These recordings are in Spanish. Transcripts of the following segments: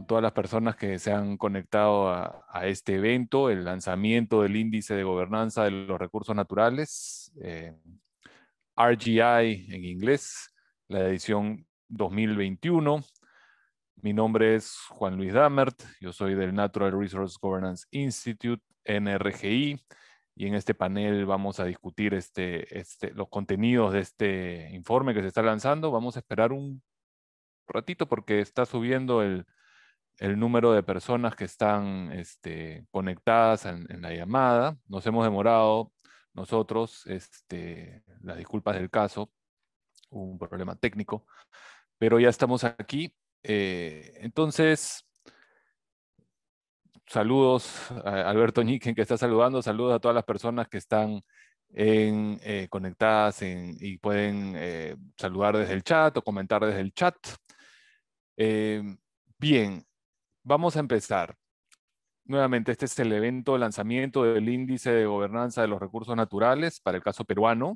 todas las personas que se han conectado a este evento, el lanzamiento del Índice de Gobernanza de los Recursos Naturales, RGI en inglés, la edición 2021. Mi nombre es Juan Luis Damert, yo soy del Natural Resource Governance Institute, NRGI, y en este panel vamos a discutir los contenidos de este informe que se está lanzando. Vamos a esperar un ratito porque está subiendo el número de personas que están conectadas en la llamada. Nos hemos demorado nosotros, las disculpas del caso, hubo un problema técnico, pero ya estamos aquí. Entonces, saludos a Alberto Ñiquen que está saludando, saludos a todas las personas que están conectadas y pueden saludar desde el chat o comentar desde el chat. Bien, vamos a empezar. Nuevamente, este es el evento de lanzamiento del Índice de Gobernanza de los Recursos Naturales para el caso peruano.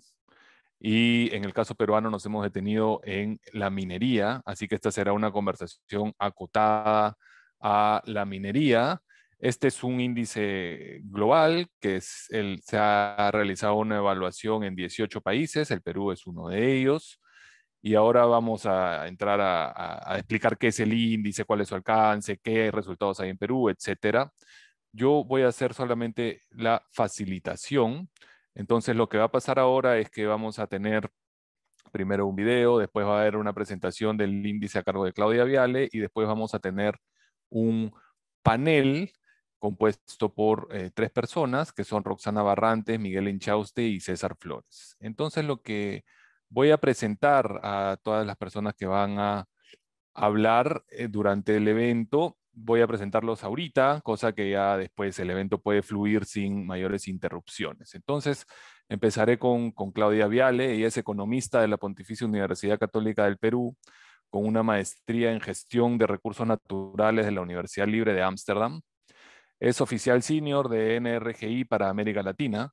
Y en el caso peruano nos hemos detenido en la minería, así que esta será una conversación acotada a la minería. Este es un índice global que se ha realizado una evaluación en 18 países, el Perú es uno de ellos. Y ahora vamos a entrar a explicar qué es el índice, cuál es su alcance, qué resultados hay en Perú, etcétera. Yo voy a hacer solamente la facilitación. Entonces lo que va a pasar ahora es que vamos a tener primero un video, después va a haber una presentación del índice a cargo de Claudia Viale y después vamos a tener un panel compuesto por 3 personas que son Roxana Barrantes, Miguel Inchauste y César Flores. Entonces lo que voy a presentar a todas las personas que van a hablar durante el evento. Voy a presentarlos ahorita, cosa que ya después el evento puede fluir sin mayores interrupciones. Entonces, empezaré con Claudia Viale. Ella es economista de la Pontificia Universidad Católica del Perú, con una maestría en gestión de recursos naturales de la Universidad Libre de Ámsterdam. Es oficial senior de NRGI para América Latina.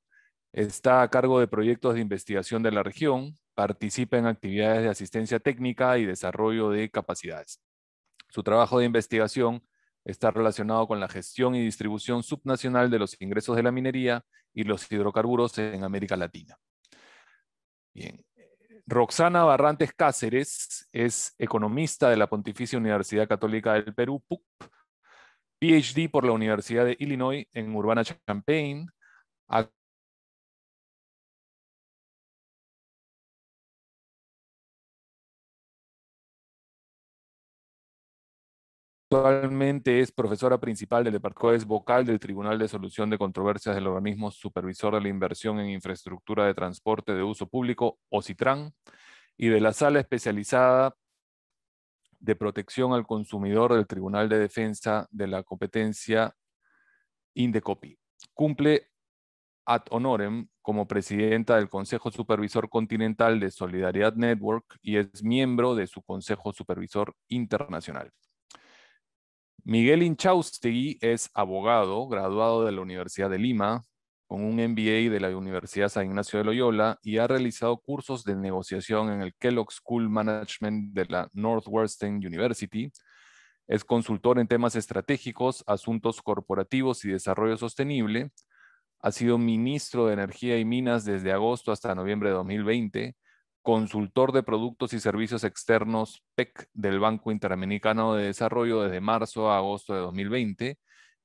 Está a cargo de proyectos de investigación de la región, participa en actividades de asistencia técnica y desarrollo de capacidades. Su trabajo de investigación está relacionado con la gestión y distribución subnacional de los ingresos de la minería y los hidrocarburos en América Latina. Bien. Roxana Barrantes Cáceres es economista de la Pontificia Universidad Católica del Perú, PUC, PhD por la Universidad de Illinois en Urbana-Champaign. Actualmente es profesora principal del Departamento, es vocal del Tribunal de Solución de Controversias del Organismo Supervisor de la Inversión en Infraestructura de Transporte de Uso Público, OCITRAN, y de la Sala Especializada de Protección al Consumidor del Tribunal de Defensa de la Competencia, INDECOPI. Cumple ad honorem como presidenta del Consejo Supervisor Continental de Solidaridad Network y es miembro de su Consejo Supervisor Internacional. Miguel Inchaustegui es abogado, graduado de la Universidad de Lima, con un MBA de la Universidad San Ignacio de Loyola y ha realizado cursos de negociación en el Kellogg School Management de la Northwestern University. Es consultor en temas estratégicos, asuntos corporativos y desarrollo sostenible. Ha sido ministro de Energía y Minas desde agosto hasta noviembre de 2020, consultor de productos y servicios externos PEC del Banco Interamericano de Desarrollo desde marzo a agosto de 2020,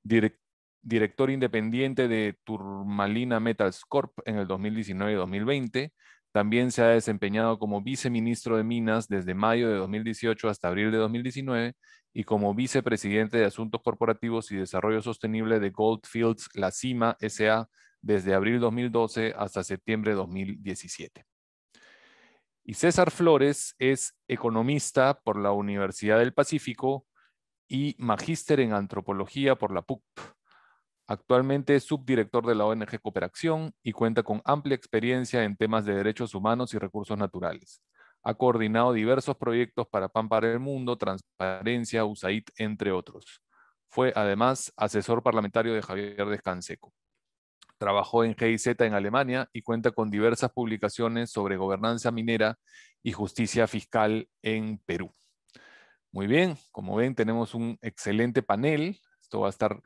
director independiente de Turmalina Metals Corp en el 2019 y 2020. También se ha desempeñado como viceministro de Minas desde mayo de 2018 hasta abril de 2019 y como vicepresidente de Asuntos Corporativos y Desarrollo Sostenible de Goldfields La Cima S.A. desde abril 2012 hasta septiembre de 2017. Y César Flores es economista por la Universidad del Pacífico y magíster en antropología por la PUC. Actualmente es subdirector de la ONG Cooperación y cuenta con amplia experiencia en temas de derechos humanos y recursos naturales. Ha coordinado diversos proyectos para Pan para el Mundo, Transparencia, USAID, entre otros. Fue además asesor parlamentario de Javier Descanseco. Trabajó en GIZ en Alemania y cuenta con diversas publicaciones sobre gobernanza minera y justicia fiscal en Perú. Muy bien, como ven tenemos un excelente panel, esto va a estar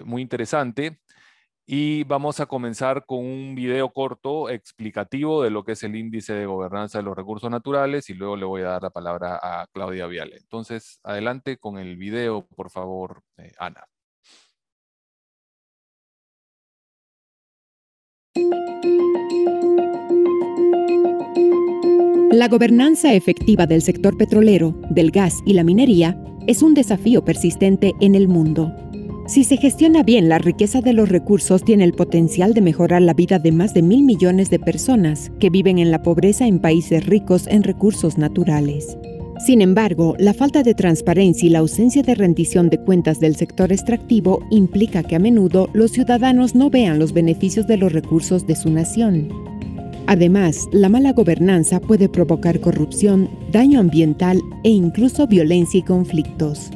muy interesante. Y vamos a comenzar con un video corto explicativo de lo que es el índice de gobernanza de los recursos naturales y luego le voy a dar la palabra a Claudia Viale. Entonces, adelante con el video, por favor, Ana. La gobernanza efectiva del sector petrolero, del gas y la minería es un desafío persistente en el mundo. Si se gestiona bien, la riqueza de los recursos tiene el potencial de mejorar la vida de más de 1.000 millones de personas que viven en la pobreza en países ricos en recursos naturales. Sin embargo, la falta de transparencia y la ausencia de rendición de cuentas del sector extractivo implica que a menudo los ciudadanos no vean los beneficios de los recursos de su nación. Además, la mala gobernanza puede provocar corrupción, daño ambiental e incluso violencia y conflictos.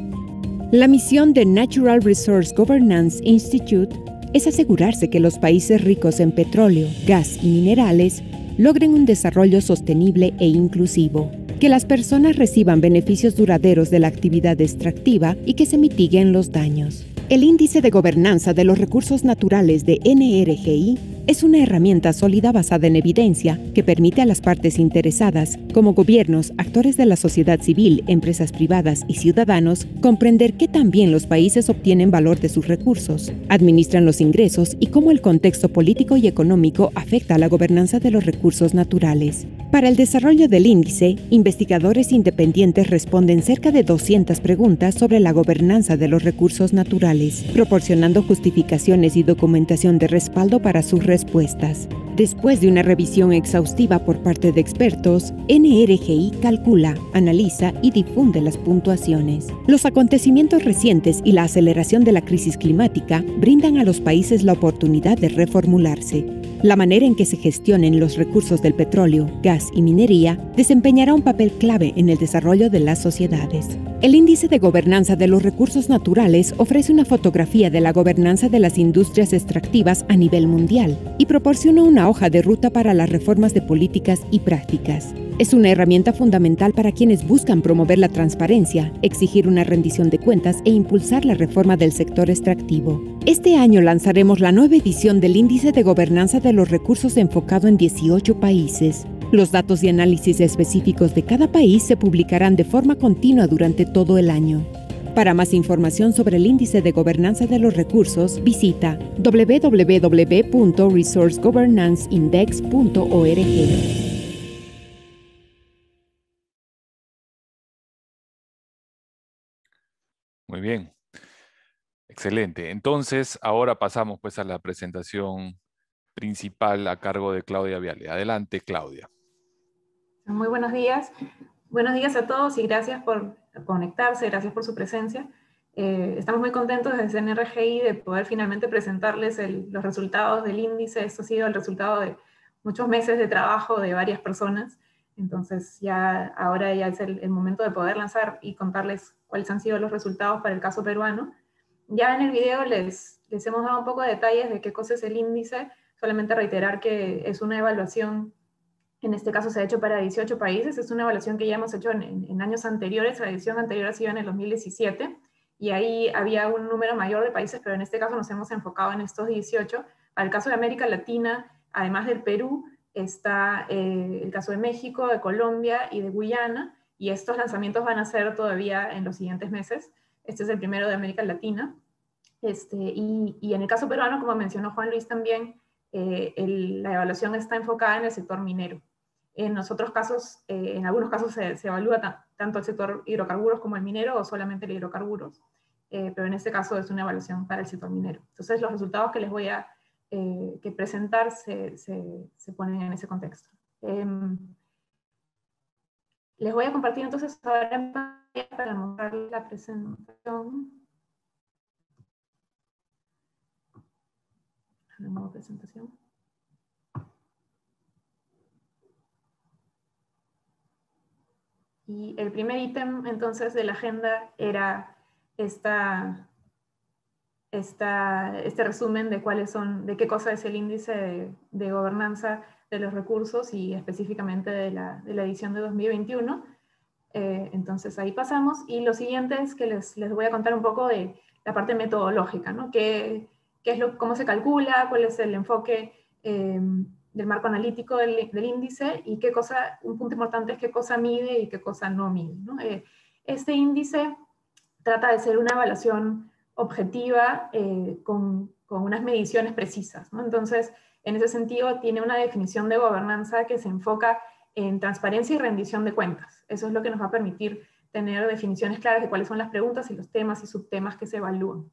La misión de Natural Resource Governance Institute es asegurarse que los países ricos en petróleo, gas y minerales logren un desarrollo sostenible e inclusivo, que las personas reciban beneficios duraderos de la actividad extractiva y que se mitiguen los daños. El Índice de Gobernanza de los Recursos Naturales de NRGI es una herramienta sólida basada en evidencia que permite a las partes interesadas, como gobiernos, actores de la sociedad civil, empresas privadas y ciudadanos, comprender qué tan bien los países obtienen valor de sus recursos, administran los ingresos y cómo el contexto político y económico afecta a la gobernanza de los recursos naturales. Para el desarrollo del índice, investigadores independientes responden cerca de 200 preguntas sobre la gobernanza de los recursos naturales, proporcionando justificaciones y documentación de respaldo para sus respuestas. Después de una revisión exhaustiva por parte de expertos, NRGI calcula, analiza y difunde las puntuaciones. Los acontecimientos recientes y la aceleración de la crisis climática brindan a los países la oportunidad de reformularse. La manera en que se gestionen los recursos del petróleo, gas y minería desempeñará un papel clave en el desarrollo de las sociedades. El Índice de Gobernanza de los Recursos Naturales ofrece una fotografía de la gobernanza de las industrias extractivas a nivel mundial y proporciona una hoja de ruta para las reformas de políticas y prácticas. Es una herramienta fundamental para quienes buscan promover la transparencia, exigir una rendición de cuentas e impulsar la reforma del sector extractivo. Este año lanzaremos la nueva edición del Índice de Gobernanza de los Recursos enfocado en 18 países. Los datos y análisis específicos de cada país se publicarán de forma continua durante todo el año. Para más información sobre el Índice de Gobernanza de los Recursos, visita www.resourcegovernanceindex.org. Muy bien. Excelente. Entonces, ahora pasamos pues a la presentación principal a cargo de Claudia Viale. Adelante, Claudia. Muy buenos días. Buenos días a todos y gracias por conectarse, gracias por su presencia. Estamos muy contentos desde NRGI de poder finalmente presentarles los resultados del índice. Esto ha sido el resultado de muchos meses de trabajo de varias personas. Entonces ahora ya es el momento de poder lanzar y contarles cuáles han sido los resultados para el caso peruano. Ya en el video les hemos dado un poco de detalles de qué cosa es el índice, solamente reiterar que es una evaluación, en este caso se ha hecho para 18 países, es una evaluación que ya hemos hecho en años anteriores, la edición anterior ha sido en el 2017, y ahí había un número mayor de países, pero en este caso nos hemos enfocado en estos 18. Para el caso de América Latina, además del Perú, está el caso de México, de Colombia y de Guyana, y estos lanzamientos van a ser todavía en los siguientes meses. Este es el primero de América Latina. Y en el caso peruano, como mencionó Juan Luis también, la evaluación está enfocada en el sector minero. En otros casos, en algunos casos se evalúa tanto el sector hidrocarburos como el minero, o solamente el hidrocarburos, pero en este caso es una evaluación para el sector minero. Entonces los resultados que les voy a presentar se ponen en ese contexto. Les voy a compartir entonces ahora en pantalla para mostrar la presentación. La nueva presentación. Y el primer ítem entonces de la agenda era este resumen de de qué cosa es el índice de gobernanza de los recursos y específicamente de la edición de 2021. Entonces ahí pasamos, y lo siguiente es que les voy a contar un poco de la parte metodológica, ¿no? Cómo se calcula, cuál es el enfoque del marco analítico del índice, y un punto importante es qué cosa mide y qué cosa no mide, ¿no? Este índice trata de ser una evaluación objetiva con unas mediciones precisas, ¿no? Entonces, en ese sentido, tiene una definición de gobernanza que se enfoca en transparencia y rendición de cuentas. Eso es lo que nos va a permitir tener definiciones claras de cuáles son las preguntas y los temas y subtemas que se evalúan.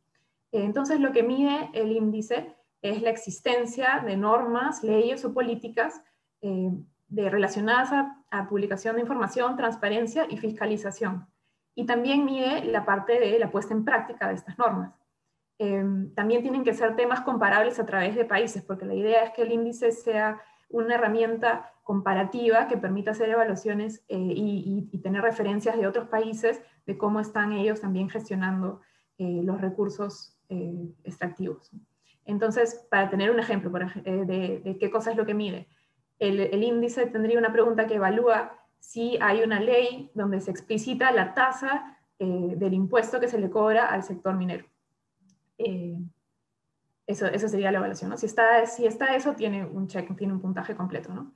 Entonces, lo que mide el índice es la existencia de normas, leyes o políticas relacionadas a publicación de información, transparencia y fiscalización. Y también mide la parte de la puesta en práctica de estas normas. También tienen que ser temas comparables a través de países, porque la idea es que el índice sea una herramienta comparativa que permita hacer evaluaciones y tener referencias de otros países de cómo están ellos también gestionando los recursos extractivos. Entonces, para tener un ejemplo de qué cosa es lo que mide, el índice tendría una pregunta que evalúa si hay una ley donde se explicita la tasa del impuesto que se le cobra al sector minero. Eso sería la evaluación, ¿no? Si está eso, tiene un check, tiene un puntaje completo, ¿no?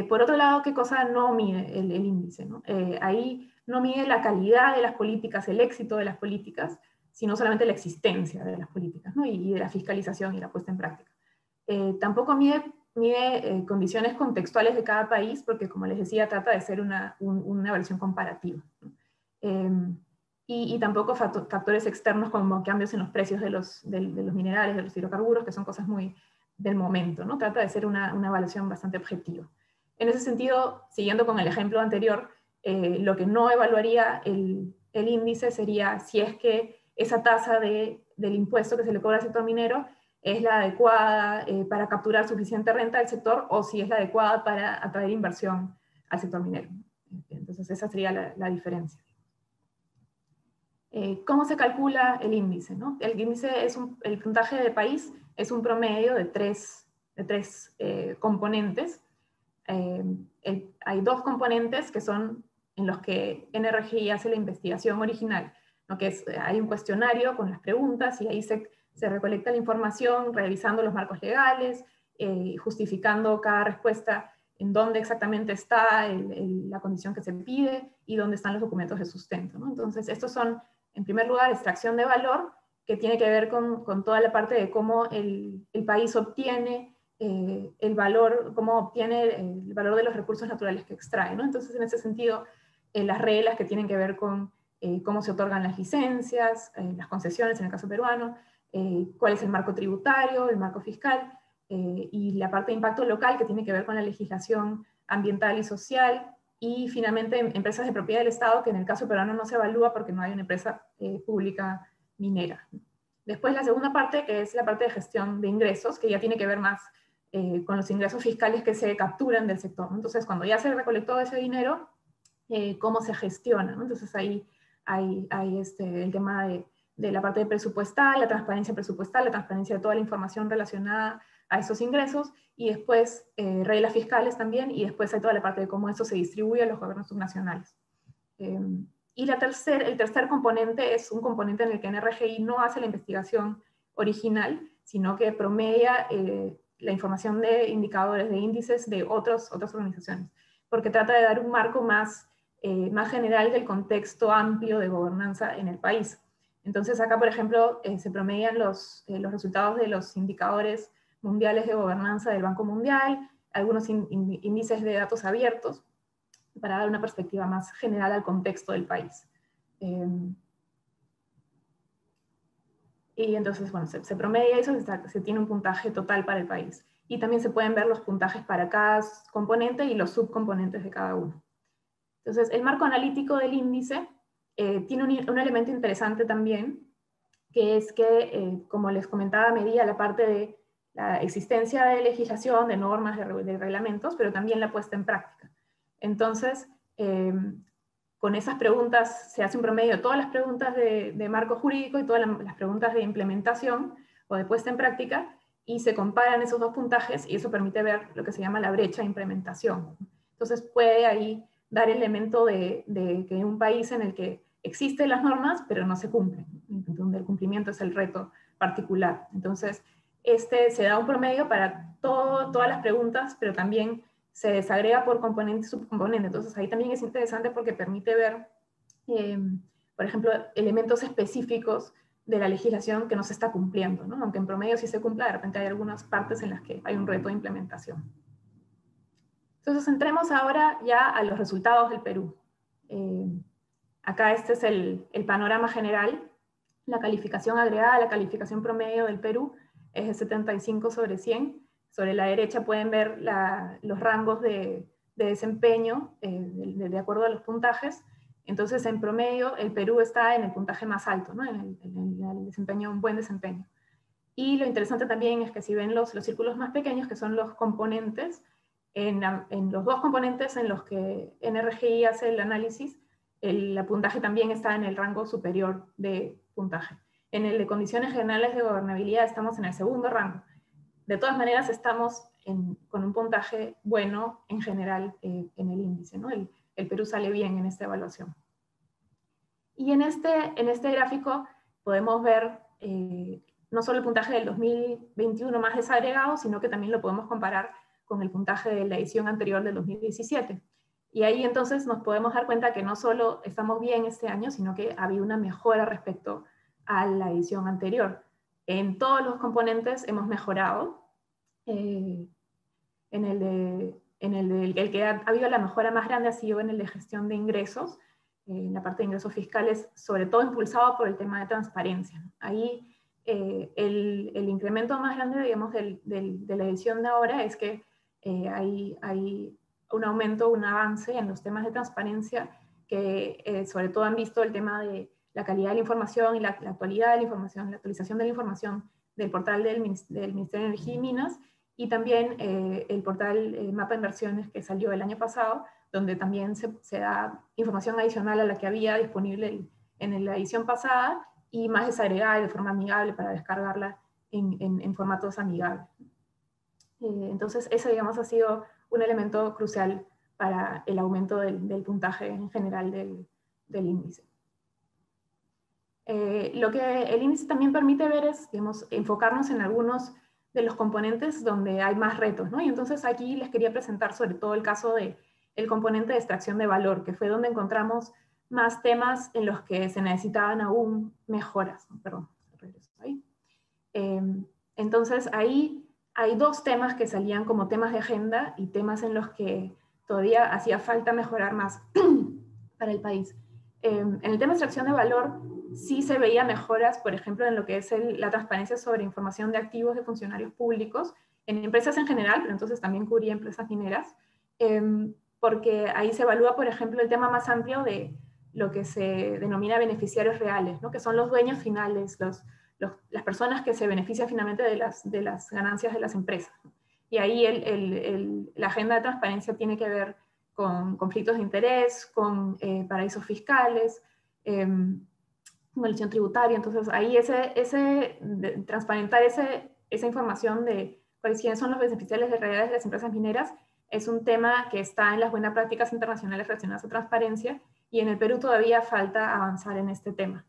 Por otro lado, ¿qué cosa no mide el índice, ¿no? Ahí no mide la calidad de las políticas, el éxito de las políticas, sino solamente la existencia de las políticas, ¿no? Y de la fiscalización y la puesta en práctica. Tampoco mide condiciones contextuales de cada país, porque, como les decía, trata de ser una evaluación comparativa, ¿no? Y tampoco factores externos como cambios en los precios de los minerales, de los hidrocarburos, que son cosas muy del momento, ¿no? Trata de ser una evaluación bastante objetiva. En ese sentido, siguiendo con el ejemplo anterior, lo que no evaluaría el índice sería si es que esa tasa del impuesto que se le cobra al sector minero es la adecuada para capturar suficiente renta del sector, o si es la adecuada para atraer inversión al sector minero. Entonces esa sería la diferencia. ¿Cómo se calcula el índice, ¿no? El índice el puntaje de país es un promedio de tres componentes. Hay dos componentes que son en los que NRGI hace la investigación original, ¿no? Que hay un cuestionario con las preguntas, y ahí se recolecta la información revisando los marcos legales, justificando cada respuesta en dónde exactamente está la condición que se pide y dónde están los documentos de sustento, ¿no? Entonces, estos son, en primer lugar, extracción de valor, que tiene que ver con toda la parte de cómo el país obtiene el valor, cómo obtiene el valor de los recursos naturales que extrae, ¿no? Entonces, en ese sentido, las reglas que tienen que ver con cómo se otorgan las licencias, las concesiones en el caso peruano, cuál es el marco tributario, el marco fiscal, y la parte de impacto local, que tiene que ver con la legislación ambiental y social, y finalmente empresas de propiedad del Estado, que en el caso peruano no se evalúa porque no hay una empresa pública minera. Después la segunda parte, que es la parte de gestión de ingresos, que ya tiene que ver más con los ingresos fiscales que se capturan del sector, ¿no? Entonces, cuando ya se recolectó ese dinero, cómo se gestiona, ¿no? Entonces ahí hay el tema de la parte presupuestal, la transparencia presupuestal, la transparencia de toda la información relacionada a esos ingresos, y después reglas fiscales también, y después hay toda la parte de cómo eso se distribuye a los gobiernos subnacionales. Y el tercer componente es un componente en el que NRGI no hace la investigación original, sino que promedia la información de indicadores, de índices de otras organizaciones, porque trata de dar un marco más general del contexto amplio de gobernanza en el país. Entonces acá, por ejemplo, se promedian los resultados de los indicadores mundiales de gobernanza del Banco Mundial, algunos índices de datos abiertos, para dar una perspectiva más general al contexto del país. Y entonces, bueno, se promedia eso, se tiene un puntaje total para el país. Y también se pueden ver los puntajes para cada componente y los subcomponentes de cada uno. Entonces, el marco analítico del índice tiene un elemento interesante también, que es que, como les comentaba, medía la parte de la existencia de legislación, de normas, de reglamentos, pero también la puesta en práctica. Entonces, con esas preguntas se hace un promedio de todas las preguntas de marco jurídico y todas las preguntas de implementación o de puesta en práctica, y se comparan esos dos puntajes, y eso permite ver lo que se llama la brecha de implementación. Entonces puede ahí dar el elemento de que un país en el que existen las normas, pero no se cumplen, donde el cumplimiento es el reto particular. Entonces, se da un promedio para todas las preguntas, pero también se desagrega por componente y subcomponente. Entonces, ahí también es interesante porque permite ver, por ejemplo, elementos específicos de la legislación que no se está cumpliendo, ¿no? Aunque en promedio sí se cumpla, de repente hay algunas partes en las que hay un reto de implementación. Entonces, entremos ahora ya a los resultados del Perú. Acá este es el panorama general. La calificación agregada, la calificación promedio del Perú es de 75 sobre 100. Sobre la derecha pueden ver los rangos de desempeño de acuerdo a los puntajes. Entonces, en promedio, el Perú está en el puntaje más alto, ¿no? en el desempeño, un buen desempeño. Y lo interesante también es que si ven los círculos más pequeños, que son los componentes, en los dos componentes en los que NRGI hace el análisis, el puntaje también está en el rango superior de puntaje. En el de condiciones generales de gobernabilidad estamos en el segundo rango. De todas maneras, estamos con un puntaje bueno en general en el índice, ¿no? El Perú sale bien en esta evaluación. Y en este gráfico podemos ver no solo el puntaje del 2021 más desagregado, sino que también lo podemos comparar con el puntaje de la edición anterior del 2017. Y ahí entonces nos podemos dar cuenta que no solo estamos bien este año, sino que había una mejora respecto a la edición anterior. En todos los componentes hemos mejorado. En el que ha habido la mejora más grande ha sido en el de gestión de ingresos, en la parte de ingresos fiscales, sobre todo impulsado por el tema de transparencia. Ahí el incremento más grande, digamos, de la edición de ahora es que hay un aumento, un avance en los temas de transparencia que sobre todo han visto el tema de la calidad de la información y la actualidad de la información, la actualización de la información del portal del Ministerio de Energía y Minas, y también el portal Mapa de Inversiones que salió el año pasado, donde también se da información adicional a la que había disponible en la edición pasada y más desagregada de forma amigable para descargarla en formatos amigables. Entonces, ese, digamos, ha sido un elemento crucial para el aumento del puntaje en general del índice. Lo que el índice también permite ver es, digamos, enfocarnos en algunos de los componentes donde hay más retos, ¿no? Y entonces aquí les quería presentar sobre todo el caso del componente de extracción de valor, que fue donde encontramos más temas en los que se necesitaban aún mejoras. Perdón, regreso ahí. Entonces ahí hay dos temas que salían como temas de agenda y temas en los que todavía hacía falta mejorar más para el país. En el tema de extracción de valor sí se veía mejoras, por ejemplo, en lo que es la transparencia sobre información de activos de funcionarios públicos, en empresas en general, pero entonces también cubría empresas mineras, porque ahí se evalúa, por ejemplo, el tema más amplio de lo que se denomina beneficiarios reales, ¿no? Que son los dueños finales, las personas que se benefician finalmente de las ganancias de las empresas. Y ahí la agenda de transparencia tiene que ver con conflictos de interés, con paraísos fiscales, con elusión tributaria. Entonces ahí transparentar esa información de quiénes son los beneficiarios reales de las empresas mineras es un tema que está en las buenas prácticas internacionales relacionadas a transparencia, y en el Perú todavía falta avanzar en este tema.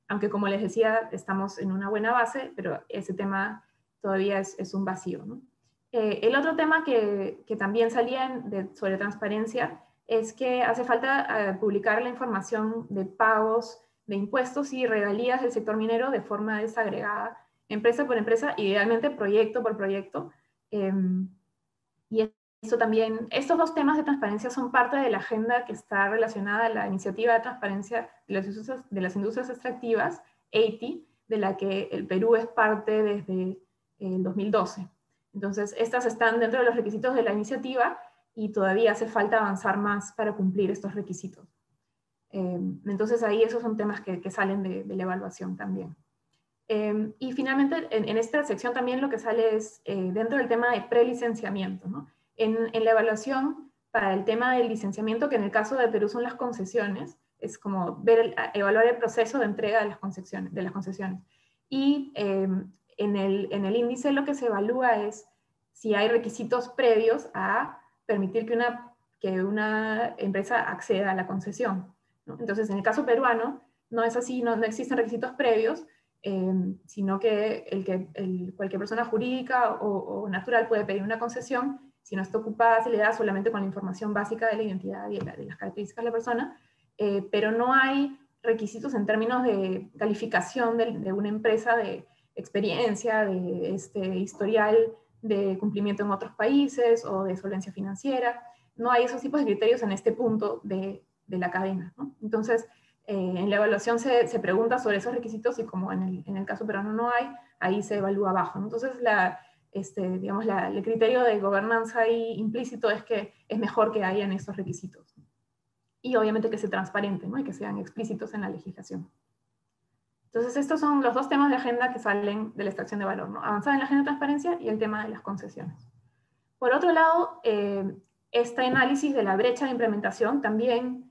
Aunque, como les decía, estamos en una buena base, pero ese tema todavía es un vacío, ¿no? El otro tema que también salía sobre transparencia es que hace falta publicar la información de pagos de impuestos y regalías del sector minero de forma desagregada, empresa por empresa, idealmente proyecto por proyecto. Y eso también, estos dos temas de transparencia son parte de la agenda que está relacionada a la iniciativa de transparencia de las industrias extractivas, EITI, de la que el Perú es parte desde el 2012. Entonces, estas están dentro de los requisitos de la iniciativa y todavía hace falta avanzar más para cumplir estos requisitos. Entonces, ahí esos son temas que salen de la evaluación también. Y finalmente, en esta sección también lo que sale es dentro del tema de prelicenciamiento, ¿no? En la evaluación para el tema del licenciamiento, que en el caso de Perú son las concesiones, es como evaluar el proceso de entrega de las concesiones. Y en el índice lo que se evalúa es si hay requisitos previos a permitir que una que una empresa acceda a la concesión, ¿no? Entonces, en el caso peruano, no es así, no existen requisitos previos, sino que cualquier persona jurídica o natural puede pedir una concesión si no está ocupada, se le da solamente con la información básica de la identidad y de las características de la persona, pero no hay requisitos en términos de calificación de una empresa, de experiencia, de historial de cumplimiento en otros países o de solvencia financiera. No hay esos tipos de criterios en este punto de la cadena, ¿no? Entonces, en la evaluación se pregunta sobre esos requisitos y como en el caso peruano no hay, ahí se evalúa abajo, ¿no? Entonces, digamos, el criterio de gobernanza ahí implícito es que es mejor que hayan esos requisitos. Y obviamente que sea transparente, ¿no? Y que sean explícitos en la legislación. Entonces, estos son los dos temas de agenda que salen de la extracción de valor, ¿no? Avanzar en la agenda de transparencia y el tema de las concesiones. Por otro lado, este análisis de la brecha de implementación también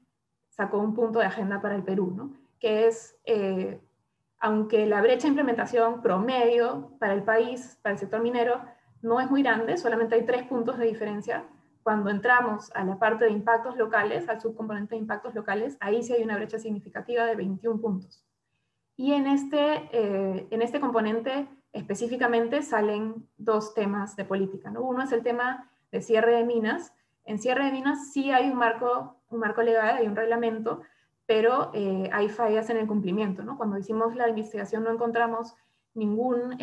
sacó un punto de agenda para el Perú, ¿no? Que es, aunque la brecha de implementación promedio para el país, para el sector minero, no es muy grande, solamente hay 3 puntos de diferencia. Cuando entramos a la parte de impactos locales, al subcomponente de impactos locales, ahí sí hay una brecha significativa de 21 puntos. Y en este componente específicamente salen 2 temas de política, ¿no? Uno es el tema de cierre de minas. En cierre de minas sí hay un marco legal, hay un reglamento, pero hay fallas en el cumplimiento, ¿no? Cuando hicimos la investigación no encontramos ningún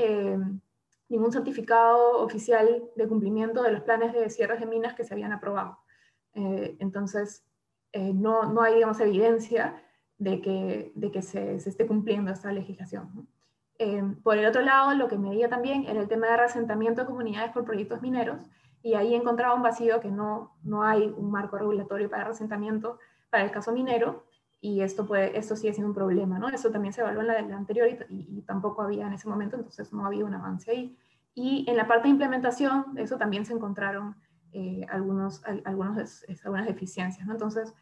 certificado oficial de cumplimiento de los planes de cierres de minas que se habían aprobado. Entonces, no hay, digamos, evidencia de que se esté cumpliendo esta legislación, ¿no? Por el otro lado, lo que medía también era el tema de reasentamiento de comunidades por proyectos mineros, y ahí encontraba un vacío que no hay un marco regulatorio para reasentamiento para el caso minero, y esto sigue siendo un problema, ¿no? Eso también se evaluó en la anterior y tampoco había en ese momento, entonces no había un avance ahí. Y en la parte de implementación, eso también se encontraron algunas deficiencias, ¿no? Entonces,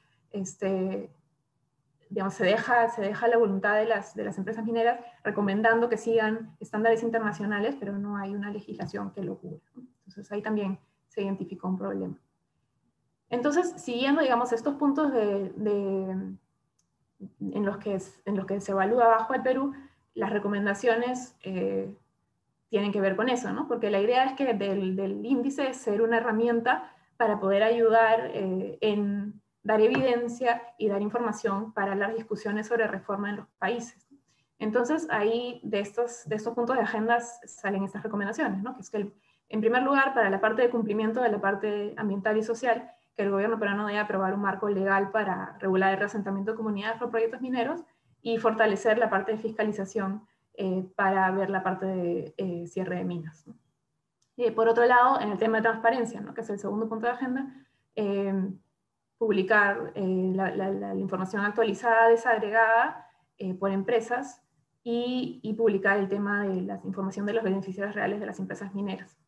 digamos, se deja la voluntad de las empresas mineras recomendando que sigan estándares internacionales, pero no hay una legislación que lo cubra, ¿no? Entonces ahí también se identificó un problema. Entonces, siguiendo, digamos, estos puntos en los que se evalúa bajo el Perú, las recomendaciones tienen que ver con eso, ¿no? Porque la idea es que del índice es ser una herramienta para poder ayudar en dar evidencia y dar información para las discusiones sobre reforma en los países. Entonces, ahí de estos puntos de agenda salen estas recomendaciones, ¿no? Que es que, en primer lugar, para la parte de cumplimiento de la parte ambiental y social, que el gobierno peruano debe aprobar un marco legal para regular el reasentamiento de comunidades por proyectos mineros y fortalecer la parte de fiscalización para ver la parte de cierre de minas, ¿no? Por otro lado, en el tema de transparencia, ¿no? Que es el segundo punto de agenda, publicar la información actualizada, desagregada por empresas y publicar el tema de la información de los beneficiarios reales de las empresas mineras.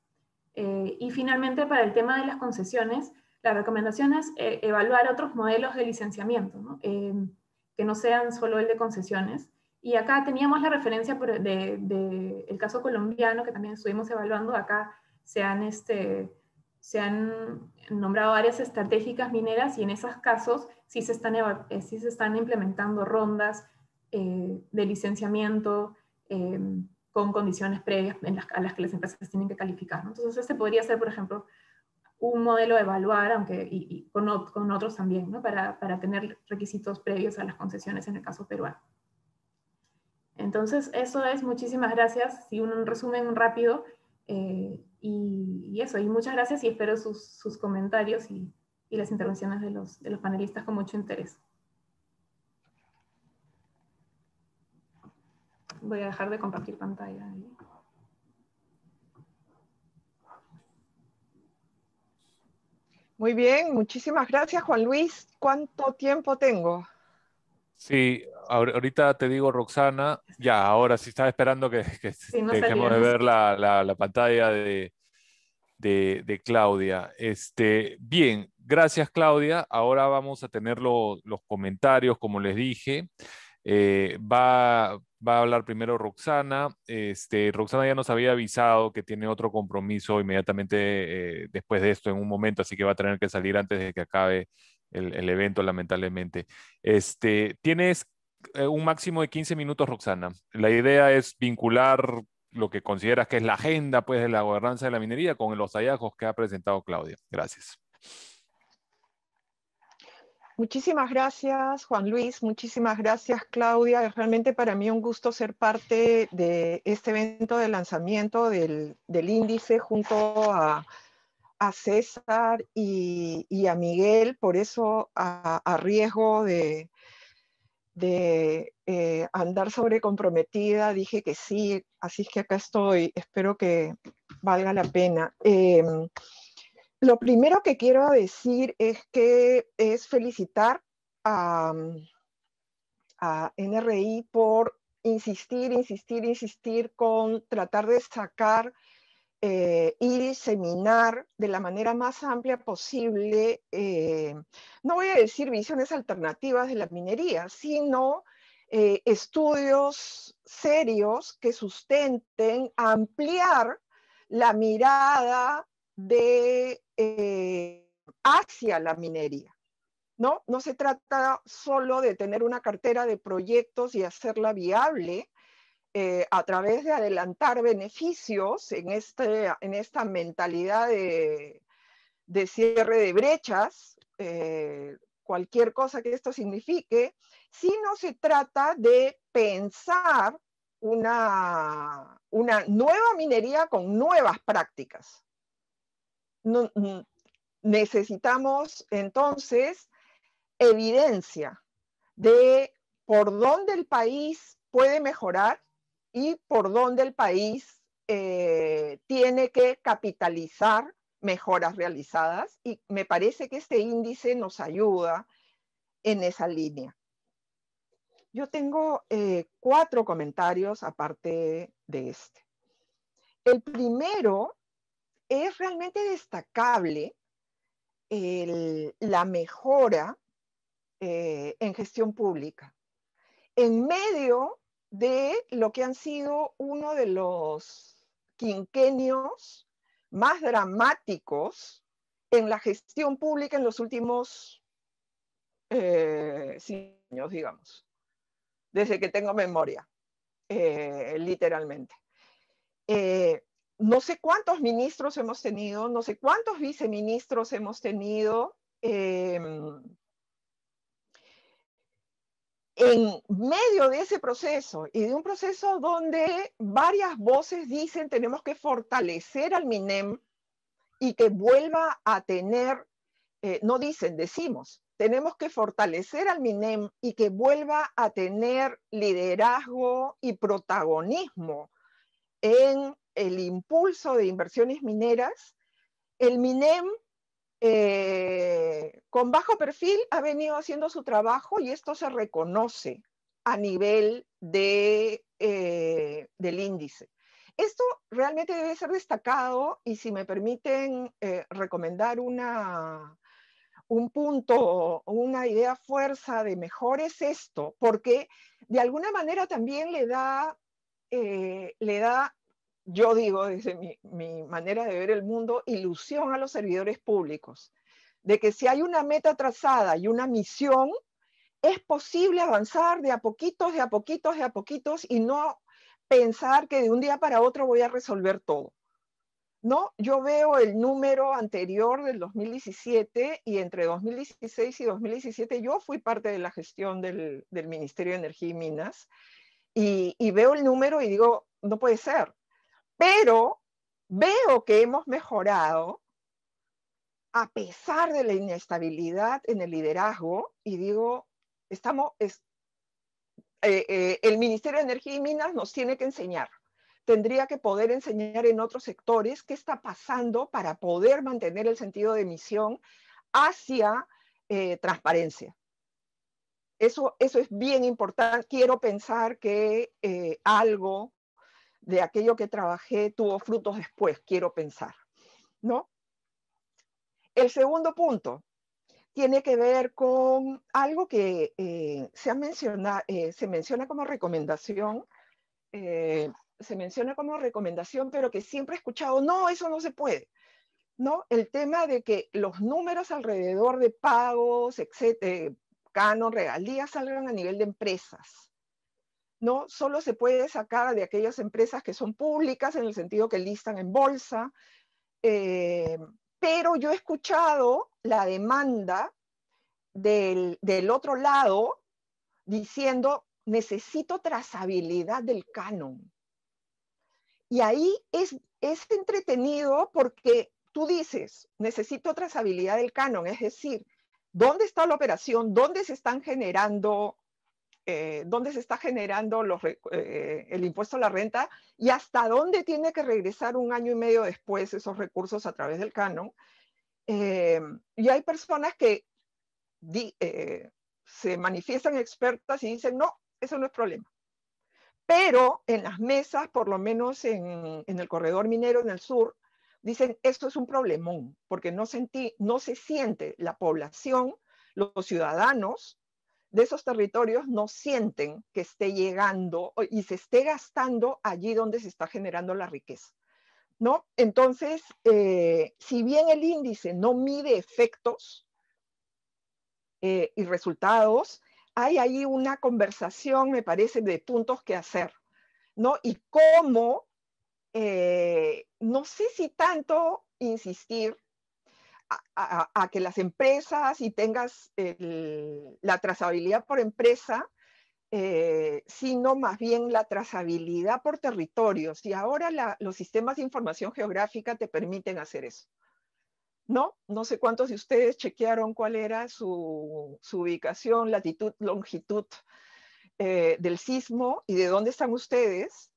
Y finalmente, para el tema de las concesiones, la recomendación es evaluar otros modelos de licenciamiento, ¿no? Que no sean solo el de concesiones. Y acá teníamos la referencia del caso colombiano, que también estuvimos evaluando. Acá se han nombrado áreas estratégicas mineras, y en esos casos sí se están implementando rondas de licenciamiento con condiciones previas a las que las empresas tienen que calificar, ¿no? Entonces, este podría ser, por ejemplo, un modelo de evaluar, aunque y con otros también, ¿no? Para tener requisitos previos a las concesiones en el caso peruano. Entonces, eso es. Muchísimas gracias. Sí, un resumen rápido. Y eso, y muchas gracias, y espero sus comentarios y las intervenciones de los panelistas con mucho interés. Voy a dejar de compartir pantalla. Muy bien, muchísimas gracias, Juan Luis. ¿Cuánto tiempo tengo? Sí, ahorita te digo, Roxana, ya, ahora sí estaba esperando que Sí, no dejemos salía, de no ver la pantalla de Claudia. Bien, gracias, Claudia. Ahora vamos a tener los comentarios, como les dije. Va a hablar primero Roxana. Roxana ya nos había avisado que tiene otro compromiso inmediatamente después de esto en un momento, así que va a tener que salir antes de que acabe el evento, lamentablemente. Tienes un máximo de 15 minutos, Roxana. La idea es vincular lo que consideras que es la agenda, pues, de la gobernanza de la minería con los hallazgos que ha presentado Claudia. Gracias. Muchísimas gracias, Juan Luis. Muchísimas gracias, Claudia. Es realmente para mí un gusto ser parte de este evento de lanzamiento del índice junto a César y a Miguel. Por eso, a riesgo de andar sobrecomprometida, dije que sí. Así es que acá estoy. Espero que valga la pena. Lo primero que quiero decir es felicitar a NRI por insistir con tratar de sacar y diseminar de la manera más amplia posible, no voy a decir visiones alternativas de la minería, sino estudios serios que sustenten ampliar la mirada hacia la minería. ¿No? No se trata solo de tener una cartera de proyectos y hacerla viable a través de adelantar beneficios en esta mentalidad de cierre de brechas, cualquier cosa que esto signifique, sino se trata de pensar una nueva minería con nuevas prácticas. Necesitamos entonces evidencia de por dónde el país puede mejorar y por dónde el país tiene que capitalizar mejoras realizadas, y me parece que este índice nos ayuda en esa línea. Yo tengo 4 comentarios aparte de este. El primero es realmente destacable la mejora en gestión pública, en medio de lo que han sido uno de los quinquenios más dramáticos en la gestión pública en los últimos 5 años, digamos, desde que tengo memoria, literalmente. No sé cuántos ministros hemos tenido, no sé cuántos viceministros hemos tenido, en medio de ese proceso y de un proceso donde varias voces dicen tenemos que fortalecer al MINEM y que vuelva a tener, no dicen, decimos, tenemos que fortalecer al MINEM y que vuelva a tener liderazgo y protagonismo en el impulso de inversiones mineras. El MINEM con bajo perfil ha venido haciendo su trabajo y esto se reconoce a nivel del índice. Esto realmente debe ser destacado, y si me permiten recomendar un punto, una idea fuerza de mejor, es esto, porque de alguna manera también le da, yo digo desde mi manera de ver el mundo, ilusión a los servidores públicos, de que si hay una meta trazada y una misión, es posible avanzar de a poquitos, de a poquitos, de a poquitos, y no pensar que de un día para otro voy a resolver todo. ¿No? Yo veo el número anterior del 2017, y entre 2016 y 2017 yo fui parte de la gestión del Ministerio de Energía y Minas, y veo el número y digo, no puede ser. Pero veo que hemos mejorado a pesar de la inestabilidad en el liderazgo, y digo, el Ministerio de Energía y Minas nos tiene que enseñar. Tendría que poder enseñar en otros sectores qué está pasando para poder mantener el sentido de misión hacia transparencia. Eso es bien importante. Quiero pensar que algo de aquello que trabajé tuvo frutos después, quiero pensar, ¿no? El segundo punto, tiene que ver con algo que se menciona como recomendación, pero que siempre he escuchado, no, eso no se puede, ¿no? El tema de que los números alrededor de pagos, etcétera, canon, regalías, salgan a nivel de empresas, ¿no? Solo se puede sacar de aquellas empresas que son públicas, en el sentido que listan en bolsa, pero yo he escuchado la demanda del otro lado diciendo, necesito trazabilidad del canon. Y ahí es entretenido porque tú dices, necesito trazabilidad del canon, es decir, ¿dónde está la operación? ¿Dónde se están generando, dónde se está generando el impuesto a la renta? ¿Y hasta dónde tiene que regresar 1 año y medio después esos recursos a través del canon? Y hay personas que se manifiestan expertas y dicen, no, eso no es problema. Pero en las mesas, por lo menos en el corredor minero en el sur, dicen, esto es un problemón, porque no se siente la población, los ciudadanos de esos territorios no sienten que esté llegando y se esté gastando allí donde se está generando la riqueza, ¿no? Entonces, si bien el índice no mide efectos y resultados, hay ahí una conversación, me parece, de puntos que hacer, ¿no? Y cómo, no sé si tanto insistir a que las empresas y tengas la trazabilidad por empresa, sino más bien la trazabilidad por territorios. Y ahora los sistemas de información geográfica te permiten hacer eso. ¿No? No sé cuántos de ustedes chequearon cuál era su ubicación, latitud, longitud del sismo y de dónde están ustedes.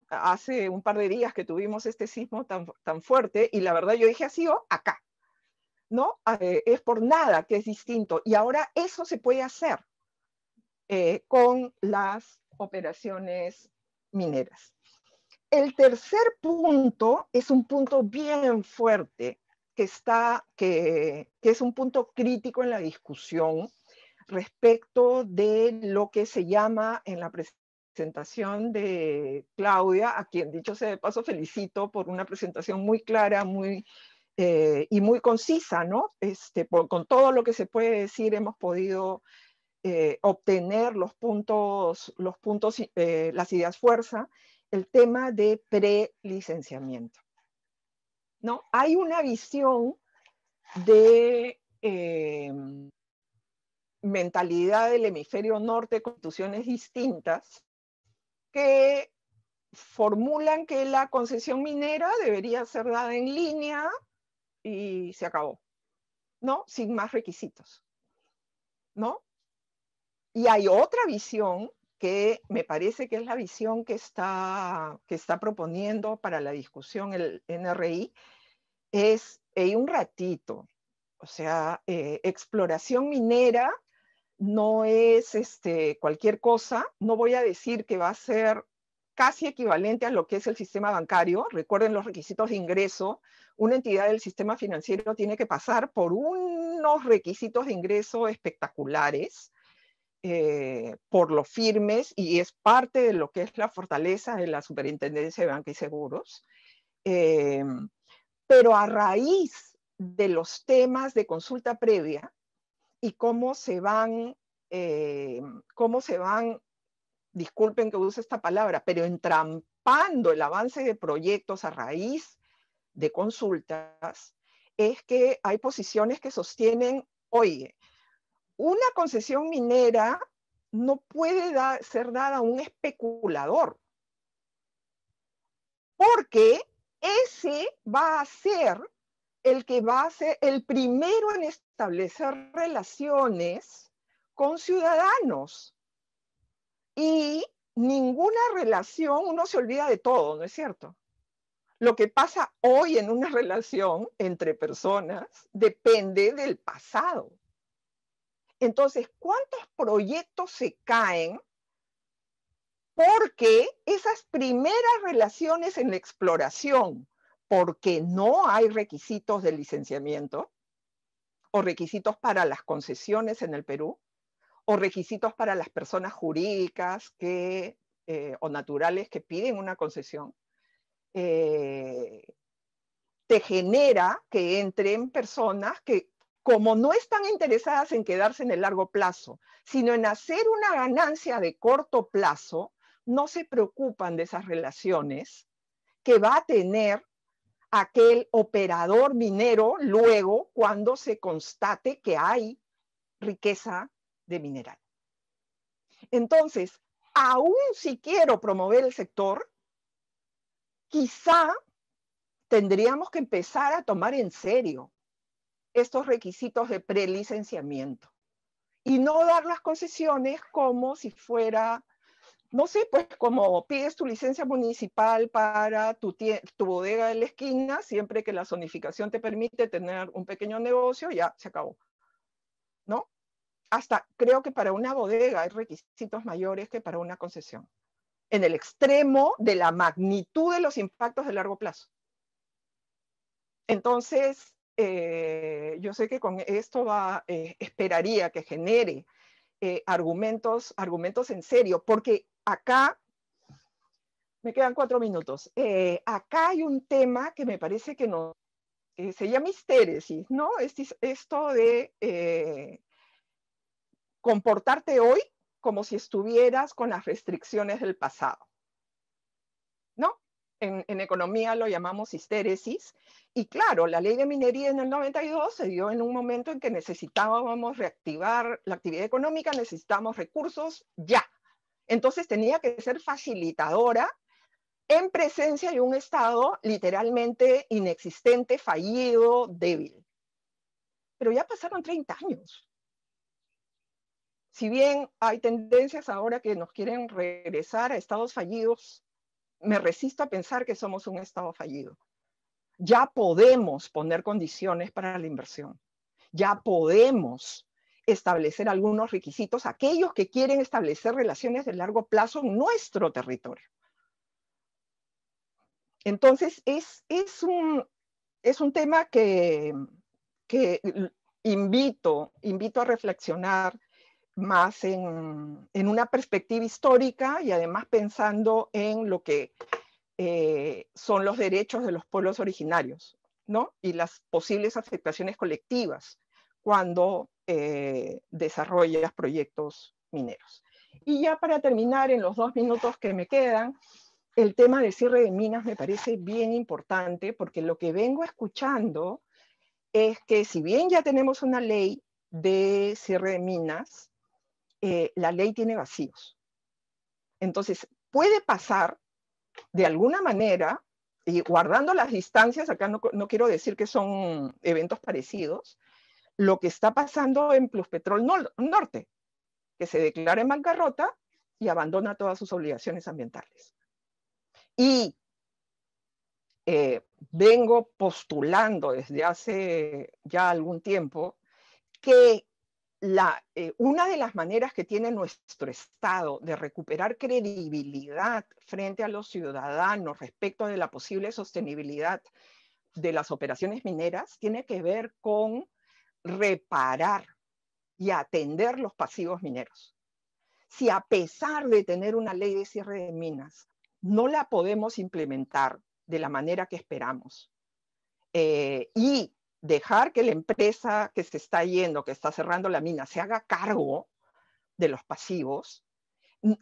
Hace un par de días que tuvimos este sismo tan fuerte y la verdad yo dije así, acá, ¿no? Es por nada que es distinto. Y ahora eso se puede hacer con las operaciones mineras. El tercer punto es un punto bien fuerte, que es un punto crítico en la discusión respecto de lo que se llama en la presentación de Claudia, a quien dicho sea de paso felicito por una presentación muy clara, y muy concisa, ¿no? Con todo lo que se puede decir hemos podido obtener los puntos, las ideas fuerza, el tema de prelicenciamiento, ¿no? Hay una visión de mentalidad del hemisferio norte, constituciones distintas, que formulan que la concesión minera debería ser dada en línea y se acabó, ¿no? Sin más requisitos, ¿no? Y hay otra visión que me parece que es la visión que está proponiendo para la discusión el NRI, es un ratito, o sea, exploración minera no es cualquier cosa, no voy a decir que va a ser casi equivalente a lo que es el sistema bancario. Recuerden los requisitos de ingreso, una entidad del sistema financiero tiene que pasar por unos requisitos de ingreso espectaculares, por lo firmes, y es parte de lo que es la fortaleza de la Superintendencia de Banca y Seguros. Pero a raíz de los temas de consulta previa y cómo se van, disculpen que use esta palabra, pero entrampando el avance de proyectos a raíz de consultas, es que hay posiciones que sostienen, oye, una concesión minera no puede ser dada a un especulador, porque ese va a ser el que va a ser el primero en establecer relaciones con ciudadanos. Y ninguna relación, uno se olvida de todo, ¿no es cierto? Lo que pasa hoy en una relación entre personas depende del pasado. Entonces, ¿cuántos proyectos se caen porque esas primeras relaciones en la exploración, porque no hay requisitos de licenciamiento, o requisitos para las concesiones en el Perú, o requisitos para las personas jurídicas o naturales que piden una concesión, te genera que entren personas que, como no están interesadas en quedarse en el largo plazo, sino en hacer una ganancia de corto plazo, no se preocupan de esas relaciones que va a tener aquel operador minero luego cuando se constate que hay riqueza de mineral. Entonces, aún si quiero promover el sector, quizá tendríamos que empezar a tomar en serio estos requisitos de prelicenciamiento y no dar las concesiones como si fuera, no sé, pues como pides tu licencia municipal para tu bodega de la esquina, siempre que la zonificación te permite tener un pequeño negocio, ya se acabó, ¿no? Hasta creo que para una bodega hay requisitos mayores que para una concesión, en el extremo de la magnitud de los impactos de largo plazo. Entonces, yo sé que con esto esperaría que genere argumentos en serio, porque acá, me quedan 4 minutos, acá hay un tema que me parece que se llama histéresis, ¿no? Esto de comportarte hoy como si estuvieras con las restricciones del pasado, ¿no? En economía lo llamamos histéresis. Y claro, la ley de minería en el 92 se dio en un momento en que necesitábamos reactivar la actividad económica, necesitábamos recursos ya. Entonces tenía que ser facilitadora en presencia de un Estado literalmente inexistente, fallido, débil. Pero ya pasaron 30 años. Si bien hay tendencias ahora que nos quieren regresar a estados fallidos, me resisto a pensar que somos un estado fallido. Ya podemos poner condiciones para la inversión. Ya podemos establecer algunos requisitos, aquellos que quieren establecer relaciones de largo plazo en nuestro territorio. Entonces, es un tema que invito a reflexionar más en una perspectiva histórica y además pensando en lo que son los derechos de los pueblos originarios, ¿no? Y las posibles afectaciones colectivas cuando desarrollas proyectos mineros. Y ya para terminar, en los 2 minutos que me quedan, el tema del cierre de minas me parece bien importante porque lo que vengo escuchando es que si bien ya tenemos una ley de cierre de minas, la ley tiene vacíos. Entonces, puede pasar de alguna manera, y guardando las distancias, acá no quiero decir que son eventos parecidos, lo que está pasando en Pluspetrol Norte, que se declara en bancarrota y abandona todas sus obligaciones ambientales. Y vengo postulando desde hace ya algún tiempo que una de las maneras que tiene nuestro Estado de recuperar credibilidad frente a los ciudadanos respecto de la posible sostenibilidad de las operaciones mineras tiene que ver con reparar y atender los pasivos mineros. Si a pesar de tener una ley de cierre de minas, no la podemos implementar de la manera que esperamos y dejar que la empresa que se está yendo, que está cerrando la mina, se haga cargo de los pasivos,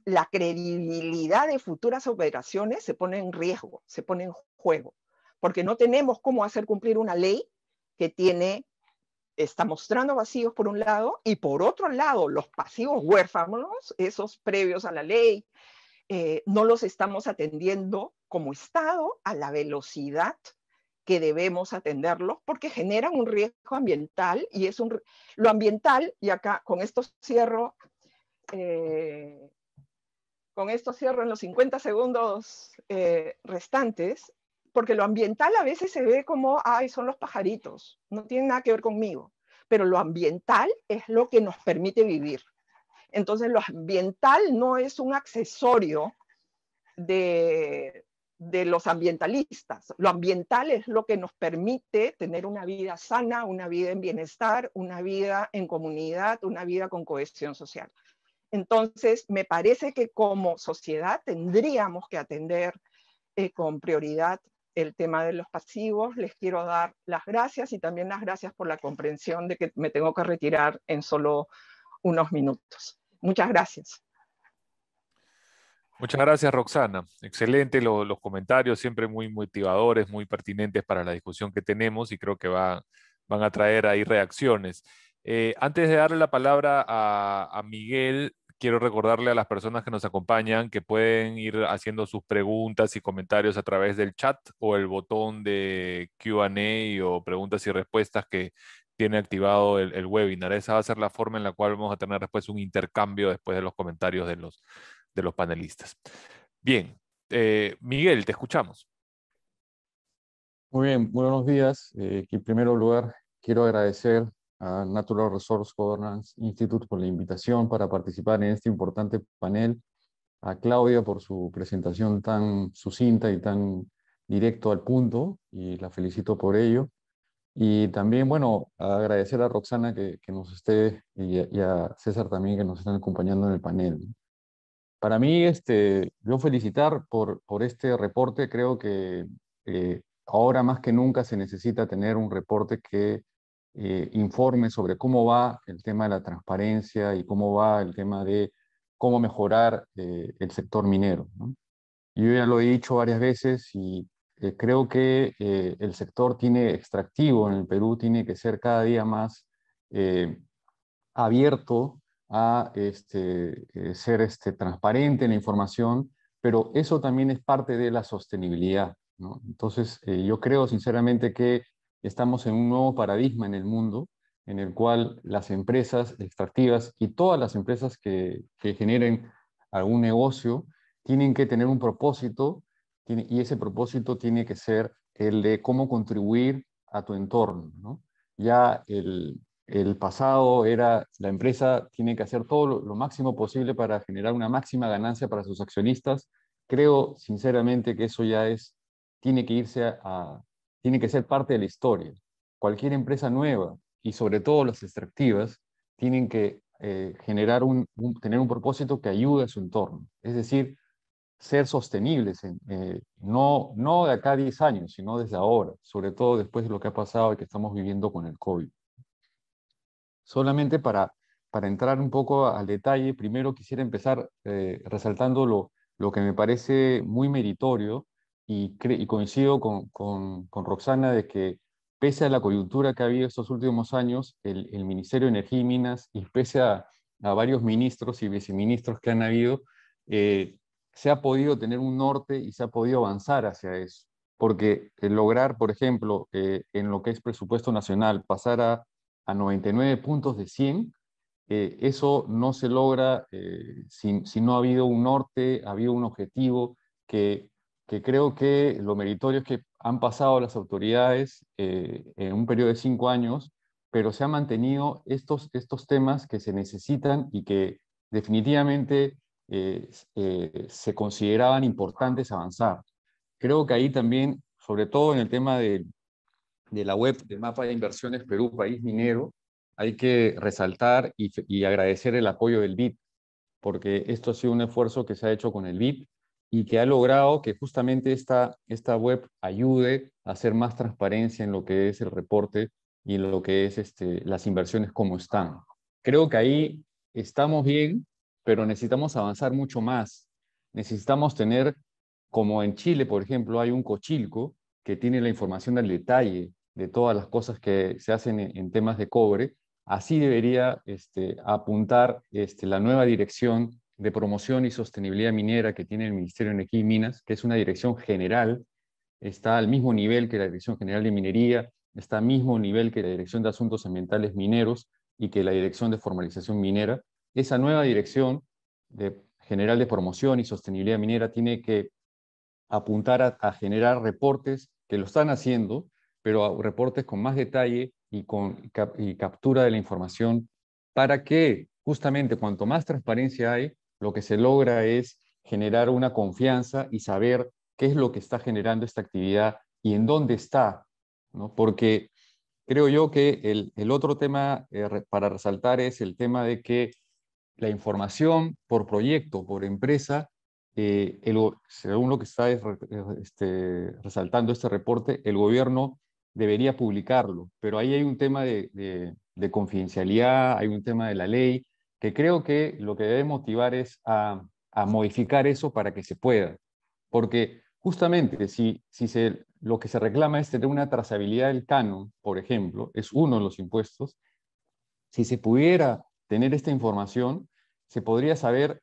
la credibilidad de futuras operaciones se pone en riesgo, se pone en juego, porque no tenemos cómo hacer cumplir una ley que está mostrando vacíos por un lado, y por otro lado, los pasivos huérfanos, esos previos a la ley, no los estamos atendiendo como Estado a la velocidad que debemos atenderlos porque generan un riesgo ambiental y lo ambiental, y acá con esto cierro en los 50 segundos restantes, porque lo ambiental a veces se ve como, ay, son los pajaritos, no tiene nada que ver conmigo, pero lo ambiental es lo que nos permite vivir. Entonces lo ambiental no es un accesorio de de los ambientalistas. Lo ambiental es lo que nos permite tener una vida sana, una vida en bienestar, una vida en comunidad, una vida con cohesión social. Entonces, me parece que como sociedad tendríamos que atender con prioridad el tema de los pasivos. Les quiero dar las gracias y también las gracias por la comprensión de que me tengo que retirar en solo unos minutos. Muchas gracias. Muchas gracias, Roxana. Excelente los comentarios, siempre muy motivadores, muy pertinentes para la discusión que tenemos y creo que van a traer ahí reacciones. Antes de darle la palabra a Miguel, quiero recordarle a las personas que nos acompañan que pueden ir haciendo sus preguntas y comentarios a través del chat o el botón de Q&A o preguntas y respuestas que tiene activado el webinar. Esa va a ser la forma en la cual vamos a tener después un intercambio después de los comentarios de los panelistas. Bien, Miguel, te escuchamos. Muy bien, buenos días. En primer lugar, quiero agradecer a Natural Resource Governance Institute por la invitación para participar en este importante panel, a Claudia por su presentación tan sucinta y tan directo al punto, y la felicito por ello. Y también, bueno, agradecer a Roxana que nos esté, y a César también que nos están acompañando en el panel. Para mí, yo felicitar por este reporte. Creo que ahora más que nunca se necesita tener un reporte que informe sobre cómo va el tema de la transparencia y cómo va el tema de cómo mejorar el sector minero, ¿no? Yo ya lo he dicho varias veces y creo que el sector extractivo en el Perú tiene que ser cada día más abierto a ser transparente en la información, pero eso también es parte de la sostenibilidad, ¿no? Entonces, yo creo sinceramente que estamos en un nuevo paradigma en el mundo, en el cual las empresas extractivas y todas las empresas que generen algún negocio tienen que tener un propósito, y ese propósito tiene que ser el de cómo contribuir a tu entorno, ¿no? Ya el pasado era, la empresa tiene que hacer todo lo máximo posible para generar una máxima ganancia para sus accionistas. Creo sinceramente que eso ya tiene que tiene que ser parte de la historia. Cualquier empresa nueva, y sobre todo las extractivas, tienen que generar tener un propósito que ayude a su entorno. Es decir, ser sostenibles, no de acá a 10 años, sino desde ahora, sobre todo después de lo que ha pasado y que estamos viviendo con el COVID. Solamente para entrar un poco al detalle, primero quisiera empezar resaltando lo que me parece muy meritorio, y coincido con Roxana de que pese a la coyuntura que ha habido estos últimos años, el Ministerio de Energía y Minas, y pese a varios ministros y viceministros que han habido, se ha podido tener un norte y se ha podido avanzar hacia eso. Porque lograr, por ejemplo, en lo que es presupuesto nacional, pasar a 99 puntos de 100, eso no se logra si no ha habido un norte, ha habido un objetivo que creo que lo meritorio es que han pasado las autoridades en un periodo de 5 años, pero se han mantenido estos temas que se necesitan y que definitivamente se consideraban importantes avanzar. Creo que ahí también, sobre todo en el tema de la web del mapa de inversiones Perú País Minero, hay que resaltar y agradecer el apoyo del BID, porque esto ha sido un esfuerzo que se ha hecho con el BID y que ha logrado que justamente esta web ayude a hacer más transparencia en lo que es el reporte y en lo que es las inversiones como están. Creo que ahí estamos bien, pero necesitamos avanzar mucho más. Necesitamos tener, como en Chile, por ejemplo, hay un Cochilco que tiene la información al detalle de todas las cosas que se hacen en temas de cobre. Así debería apuntar la nueva dirección de promoción y sostenibilidad minera que tiene el Ministerio de Energía y Minas, que es una dirección general, está al mismo nivel que la Dirección General de Minería, está al mismo nivel que la Dirección de Asuntos Ambientales Mineros y que la Dirección de Formalización Minera. Esa nueva dirección general de promoción y sostenibilidad minera tiene que apuntar a generar reportes, que lo están haciendo, pero reportes con más detalle y captura de la información, para que justamente cuanto más transparencia hay, lo que se logra es generar una confianza y saber qué es lo que está generando esta actividad y en dónde está, ¿no? Porque creo yo que el otro tema para resaltar es el tema de que la información por proyecto, por empresa, según lo que está resaltando este reporte, el gobierno debería publicarlo, pero ahí hay un tema de confidencialidad, hay un tema de la ley, que creo que lo que debe motivar es a modificar eso para que se pueda. Porque justamente lo que se reclama es tener una trazabilidad del canon, por ejemplo, es uno de los impuestos. Si se pudiera tener esta información, se podría saber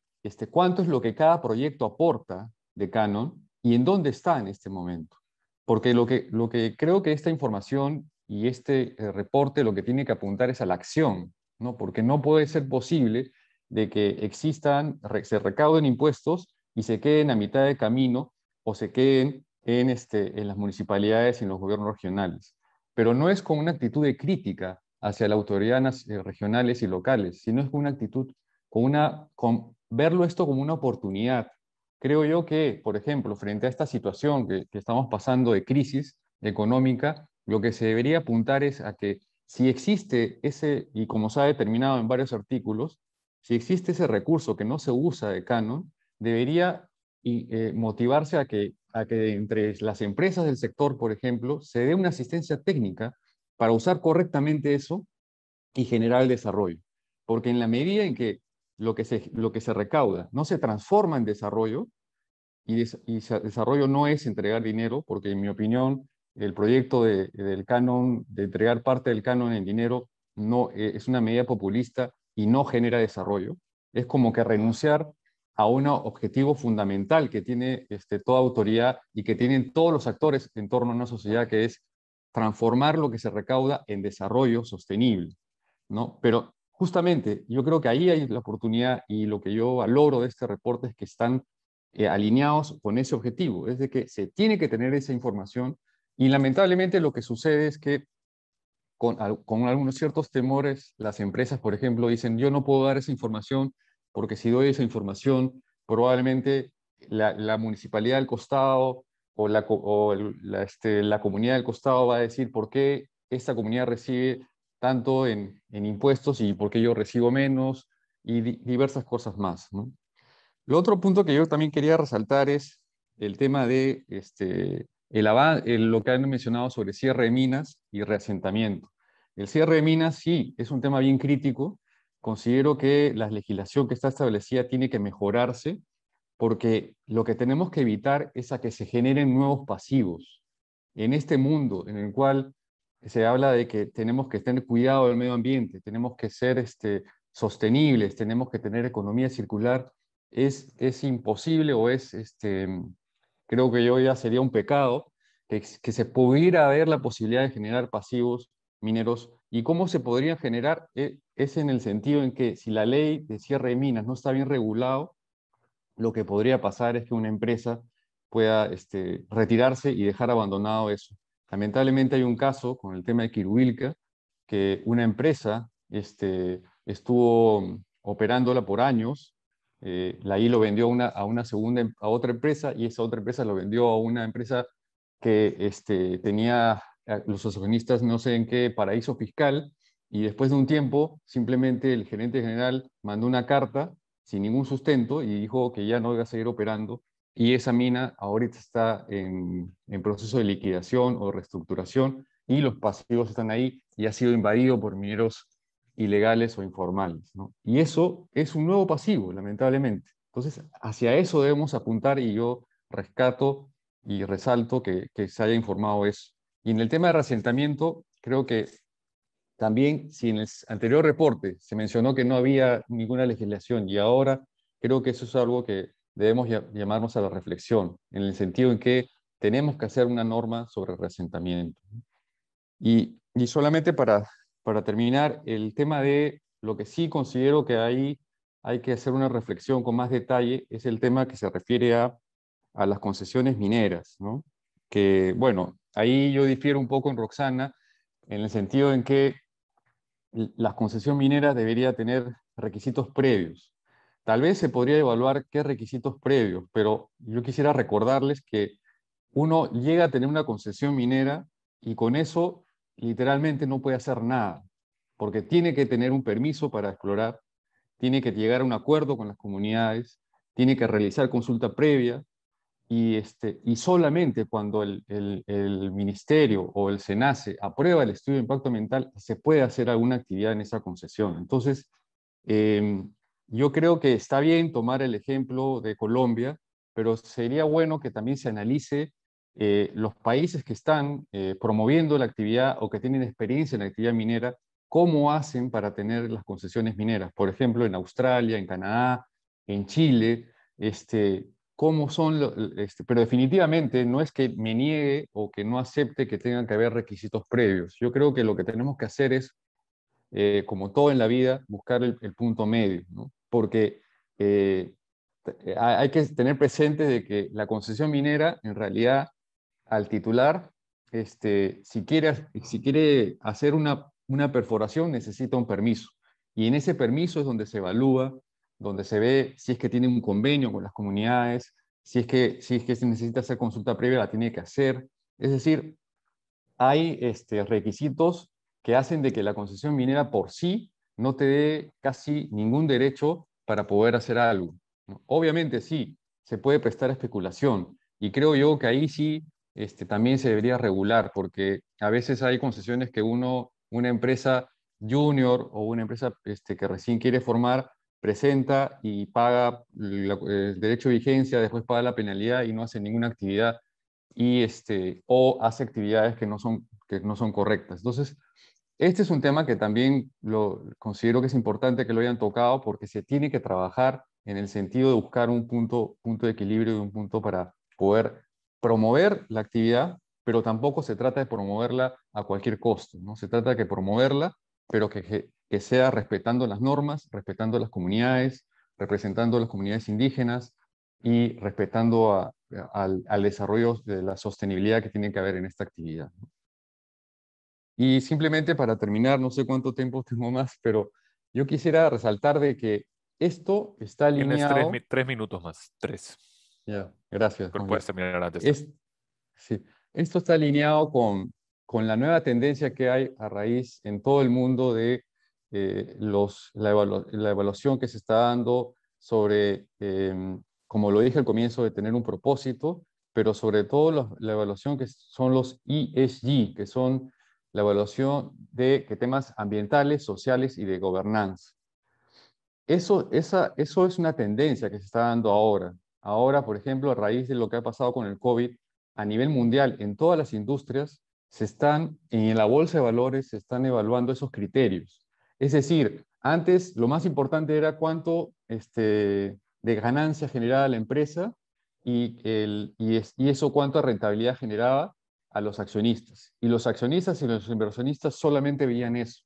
cuánto es lo que cada proyecto aporta de canon y en dónde está en este momento. Porque lo que creo que esta información y este reporte lo que tiene que apuntar es a la acción, ¿no? Porque no puede ser posible de que se recauden impuestos y se queden a mitad de camino o se queden en las municipalidades y en los gobiernos regionales. Pero no es con una actitud de crítica hacia las autoridades regionales y locales, sino es con una actitud, con verlo esto como una oportunidad. Creo yo que, por ejemplo, frente a esta situación que estamos pasando de crisis económica, lo que se debería apuntar es a que si existe ese, y como se ha determinado en varios artículos, si existe ese recurso que no se usa de canon, debería motivarse a que entre las empresas del sector, por ejemplo, se dé una asistencia técnica para usar correctamente eso y generar el desarrollo. Porque en la medida en que lo que se recauda no se transforma en desarrollo, desarrollo no es entregar dinero, porque en mi opinión el proyecto del canon, de entregar parte del canon en dinero, no, es una medida populista y no genera desarrollo. Es como que renunciar a un objetivo fundamental que tiene toda autoridad y que tienen todos los actores en torno a una sociedad, que es transformar lo que se recauda en desarrollo sostenible, ¿no? Pero justamente yo creo que ahí hay la oportunidad, y lo que yo valoro de este reporte es que están alineados con ese objetivo, es de que se tiene que tener esa información, y lamentablemente lo que sucede es que con algunos ciertos temores, las empresas, por ejemplo, dicen: yo no puedo dar esa información porque si doy esa información, probablemente la municipalidad del costado la comunidad del costado va a decir por qué esta comunidad recibe tanto en impuestos y por qué yo recibo menos, y diversas cosas más, ¿no? Lo otro punto que yo también quería resaltar es el tema de lo que han mencionado sobre cierre de minas y reasentamiento. El cierre de minas sí es un tema bien crítico. Considero que la legislación que está establecida tiene que mejorarse, porque lo que tenemos que evitar es a que se generen nuevos pasivos. En este mundo en el cual se habla de que tenemos que tener cuidado del medio ambiente, tenemos que ser sostenibles, tenemos que tener economía circular, es imposible, o creo que yo ya sería un pecado que se pudiera haber la posibilidad de generar pasivos mineros. ¿Y cómo se podría generar? Es en el sentido en que si la ley de cierre de minas no está bien regulado, lo que podría pasar es que una empresa pueda retirarse y dejar abandonado eso. Lamentablemente hay un caso con el tema de Quirubilca, que una empresa estuvo operándola por años. Ahí lo vendió a otra empresa, y esa otra empresa lo vendió a una empresa que tenía los accionistas no sé en qué paraíso fiscal, y después de un tiempo simplemente el gerente general mandó una carta sin ningún sustento y dijo que ya no iba a seguir operando, y esa mina ahorita está en proceso de liquidación o reestructuración, y los pasivos están ahí y ha sido invadido por mineros ilegales o informales, ¿no? Y eso es un nuevo pasivo, lamentablemente. Entonces, hacia eso debemos apuntar, y yo rescato y resalto que se haya informado eso. Y en el tema de reasentamiento, creo que también, si en el anterior reporte se mencionó que no había ninguna legislación, y ahora creo que eso es algo que debemos llamarnos a la reflexión, en el sentido en que tenemos que hacer una norma sobre reasentamiento. Y solamente para terminar, el tema de lo que sí considero que hay que hacer una reflexión con más detalle es el tema que se refiere a las concesiones mineras, ¿no? Que, bueno, ahí yo difiero un poco en Roxana, en el sentido en que la concesión minera debería tener requisitos previos. Tal vez se podría evaluar qué requisitos previos, pero yo quisiera recordarles que uno llega a tener una concesión minera y con eso literalmente no puede hacer nada, porque tiene que tener un permiso para explorar, tiene que llegar a un acuerdo con las comunidades, tiene que realizar consulta previa, y solamente cuando el ministerio o el SENACE aprueba el estudio de impacto ambiental, se puede hacer alguna actividad en esa concesión. Entonces, eh, yo creo que está bien tomar el ejemplo de Colombia, pero sería bueno que también se analice los países que están promoviendo la actividad o que tienen experiencia en la actividad minera, cómo hacen para tener las concesiones mineras. Por ejemplo, en Australia, en Canadá, en Chile, cómo son, pero definitivamente no es que me niegue o que no acepte que tengan que haber requisitos previos. Yo creo que lo que tenemos que hacer es, como todo en la vida, buscar el punto medio, ¿no? Porque eh, hay que tener presente de que la concesión minera, en realidad, al titular, si quiere hacer una perforación, necesita un permiso. Y en ese permiso es donde se evalúa, donde se ve si es que tiene un convenio con las comunidades, si es que se necesita hacer consulta previa, la tiene que hacer. Es decir, hay requisitos que hacen de que la concesión minera por sí no te dé casi ningún derecho para poder hacer algo, ¿no? Obviamente sí, se puede prestar a especulación y creo yo que ahí sí también se debería regular porque a veces hay concesiones que una empresa junior o una empresa que recién quiere formar presenta y paga el derecho de vigencia, después paga la penalidad y no hace ninguna actividad o hace actividades que no son correctas. Entonces, este es un tema que también considero que es importante que lo hayan tocado porque se tiene que trabajar en el sentido de buscar un punto de equilibrio y un punto para poder promover la actividad, pero tampoco se trata de promoverla a cualquier costo, ¿no? Se trata de promoverla, pero que sea respetando las normas, respetando las comunidades, representando a las comunidades indígenas y respetando al desarrollo de la sostenibilidad que tiene que haber en esta actividad, ¿no? Y simplemente para terminar, no sé cuánto tiempo tengo más, pero yo quisiera resaltar de que esto está Tienes alineado. 3 minutos más. 3. Ya, gracias, Pero Juan puedes Luis. terminar antes también. Es, sí, esto está alineado con la nueva tendencia que hay a raíz en todo el mundo de la evaluación que se está dando sobre, como lo dije al comienzo, de tener un propósito, pero sobre todo la evaluación que son los ESG, que son la evaluación de temas ambientales, sociales y de gobernanza. Eso es una tendencia que se está dando ahora. Ahora, por ejemplo, a raíz de lo que ha pasado con el COVID, a nivel mundial, en todas las industrias, en la bolsa de valores, se están evaluando esos criterios. Es decir, antes lo más importante era cuánto de ganancia generaba la empresa y eso cuánto rentabilidad generaba a los accionistas. Y los accionistas y los inversionistas solamente veían eso.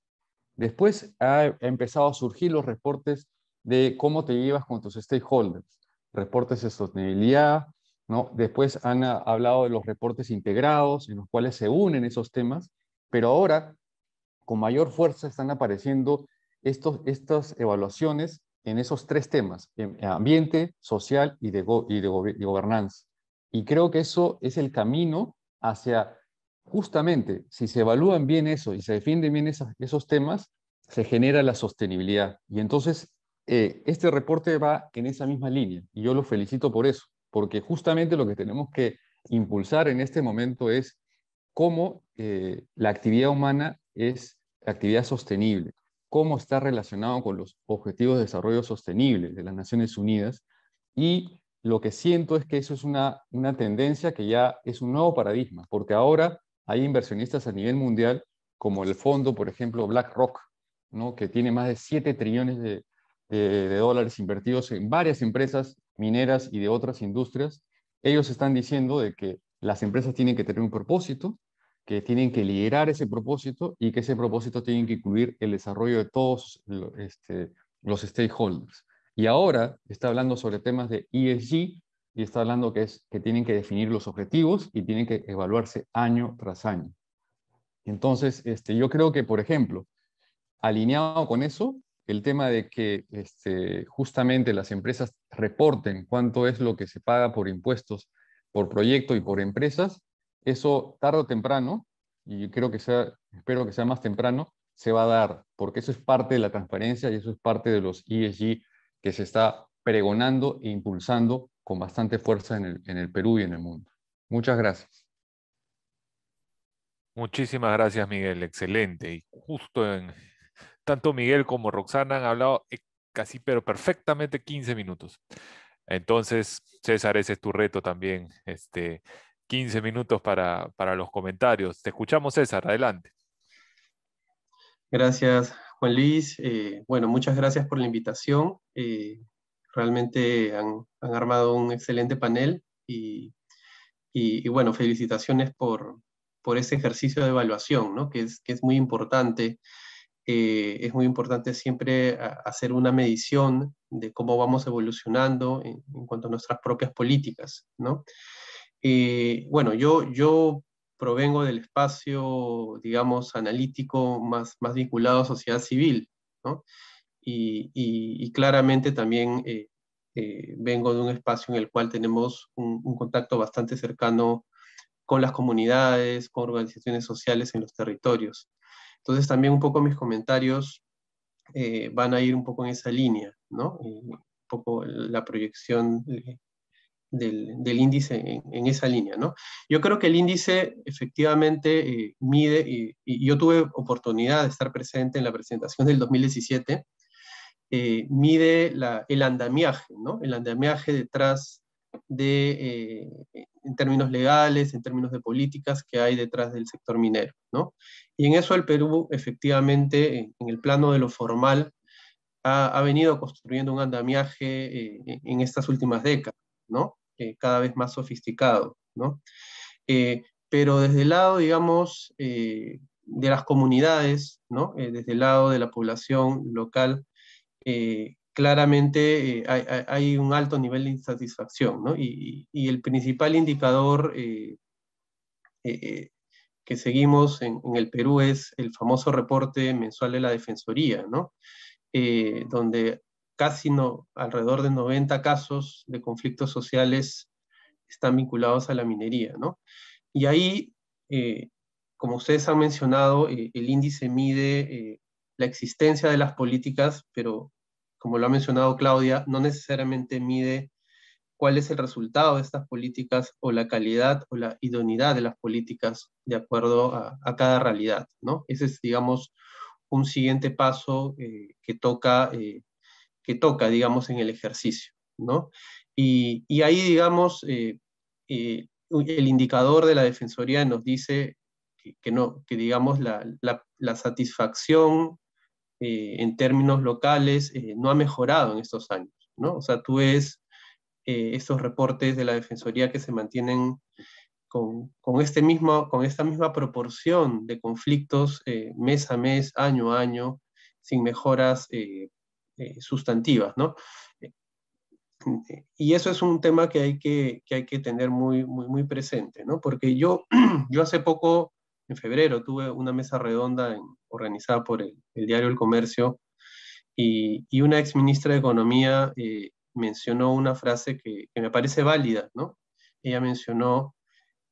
Después ha empezado a surgir los reportes de cómo te llevas con tus stakeholders, reportes de sostenibilidad, ¿no? Después han hablado de los reportes integrados, en los cuales se unen esos temas, pero ahora con mayor fuerza están apareciendo estas evaluaciones en esos tres temas, en ambiente, social y gobernanza. Y creo que eso es el camino hacia, justamente, si se evalúan bien eso y se defienden bien esos temas, se genera la sostenibilidad. Y entonces, este reporte va en esa misma línea, y yo lo felicito por eso, porque justamente lo que tenemos que impulsar en este momento es cómo la actividad humana es actividad sostenible, cómo está relacionado con los Objetivos de Desarrollo Sostenible de las Naciones Unidas, y lo que siento es que eso es una tendencia que ya es un nuevo paradigma, porque ahora hay inversionistas a nivel mundial, como el fondo, por ejemplo, BlackRock, ¿no? Que tiene más de 7 trillones de dólares invertidos en varias empresas mineras y de otras industrias. Ellos están diciendo de que las empresas tienen que tener un propósito, que tienen que liderar ese propósito y que ese propósito tiene que incluir el desarrollo de todos los stakeholders. Y ahora está hablando sobre temas de ESG y está hablando que tienen que definir los objetivos y tienen que evaluarse año tras año. Entonces, yo creo que, por ejemplo, alineado con eso, el tema de que justamente las empresas reporten cuánto es lo que se paga por impuestos por proyecto y por empresas, eso tarde o temprano, y espero que sea más temprano, se va a dar, porque eso es parte de la transparencia y eso es parte de los ESG que se está pregonando e impulsando con bastante fuerza en el Perú y en el mundo. Muchas gracias. Muchísimas gracias, Miguel. Excelente. Y justo tanto Miguel como Roxana han hablado casi, pero perfectamente 15 minutos. Entonces, César, ese es tu reto también. 15 minutos para los comentarios. Te escuchamos, César. Adelante. Gracias, Juan Luis. Bueno, muchas gracias por la invitación. Realmente han armado un excelente panel y bueno, felicitaciones por ese ejercicio de evaluación, ¿no? Que es muy importante. Es muy importante siempre hacer una medición de cómo vamos evolucionando en cuanto a nuestras propias políticas, ¿no? Bueno, yo provengo del espacio, digamos, analítico más vinculado a sociedad civil, ¿no? Y claramente también vengo de un espacio en el cual tenemos un contacto bastante cercano con las comunidades, con organizaciones sociales en los territorios. Entonces también un poco mis comentarios van a ir un poco en esa línea, ¿no? Un poco la proyección del índice en esa línea, ¿no? Yo creo que el índice efectivamente mide, y yo tuve oportunidad de estar presente en la presentación del 2017, mide el andamiaje, ¿no? El andamiaje detrás en términos legales, en términos de políticas que hay detrás del sector minero, ¿no? Y en eso el Perú, efectivamente, en el plano de lo formal, ha venido construyendo un andamiaje en estas últimas décadas, ¿no? Cada vez más sofisticado, ¿no? Pero desde el lado, digamos, de las comunidades, ¿no? Desde el lado de la población local, claramente hay un alto nivel de insatisfacción, ¿no? Y el principal indicador que seguimos en el Perú es el famoso reporte mensual de la Defensoría, ¿no? Donde alrededor de 90 casos de conflictos sociales están vinculados a la minería, ¿no? Y ahí, como ustedes han mencionado, el índice mide la existencia de las políticas, pero como lo ha mencionado Claudia, no necesariamente mide cuál es el resultado de estas políticas o la calidad o la idoneidad de las políticas de acuerdo a cada realidad, ¿no? Ese es, digamos, un siguiente paso que toca, digamos, en el ejercicio, ¿no? Y ahí, digamos, el indicador de la Defensoría nos dice que digamos, la satisfacción en términos locales no ha mejorado en estos años, ¿no? O sea, tú ves estos reportes de la Defensoría que se mantienen con esta misma proporción de conflictos mes a mes, año a año, sin mejoras sustantivas, ¿no? Y eso es un tema que hay que tener muy presente, ¿no? Porque yo hace poco, en febrero, tuve una mesa redonda organizada por el diario El Comercio y una ex ministra de Economía mencionó una frase que me parece válida, ¿no? Ella mencionó,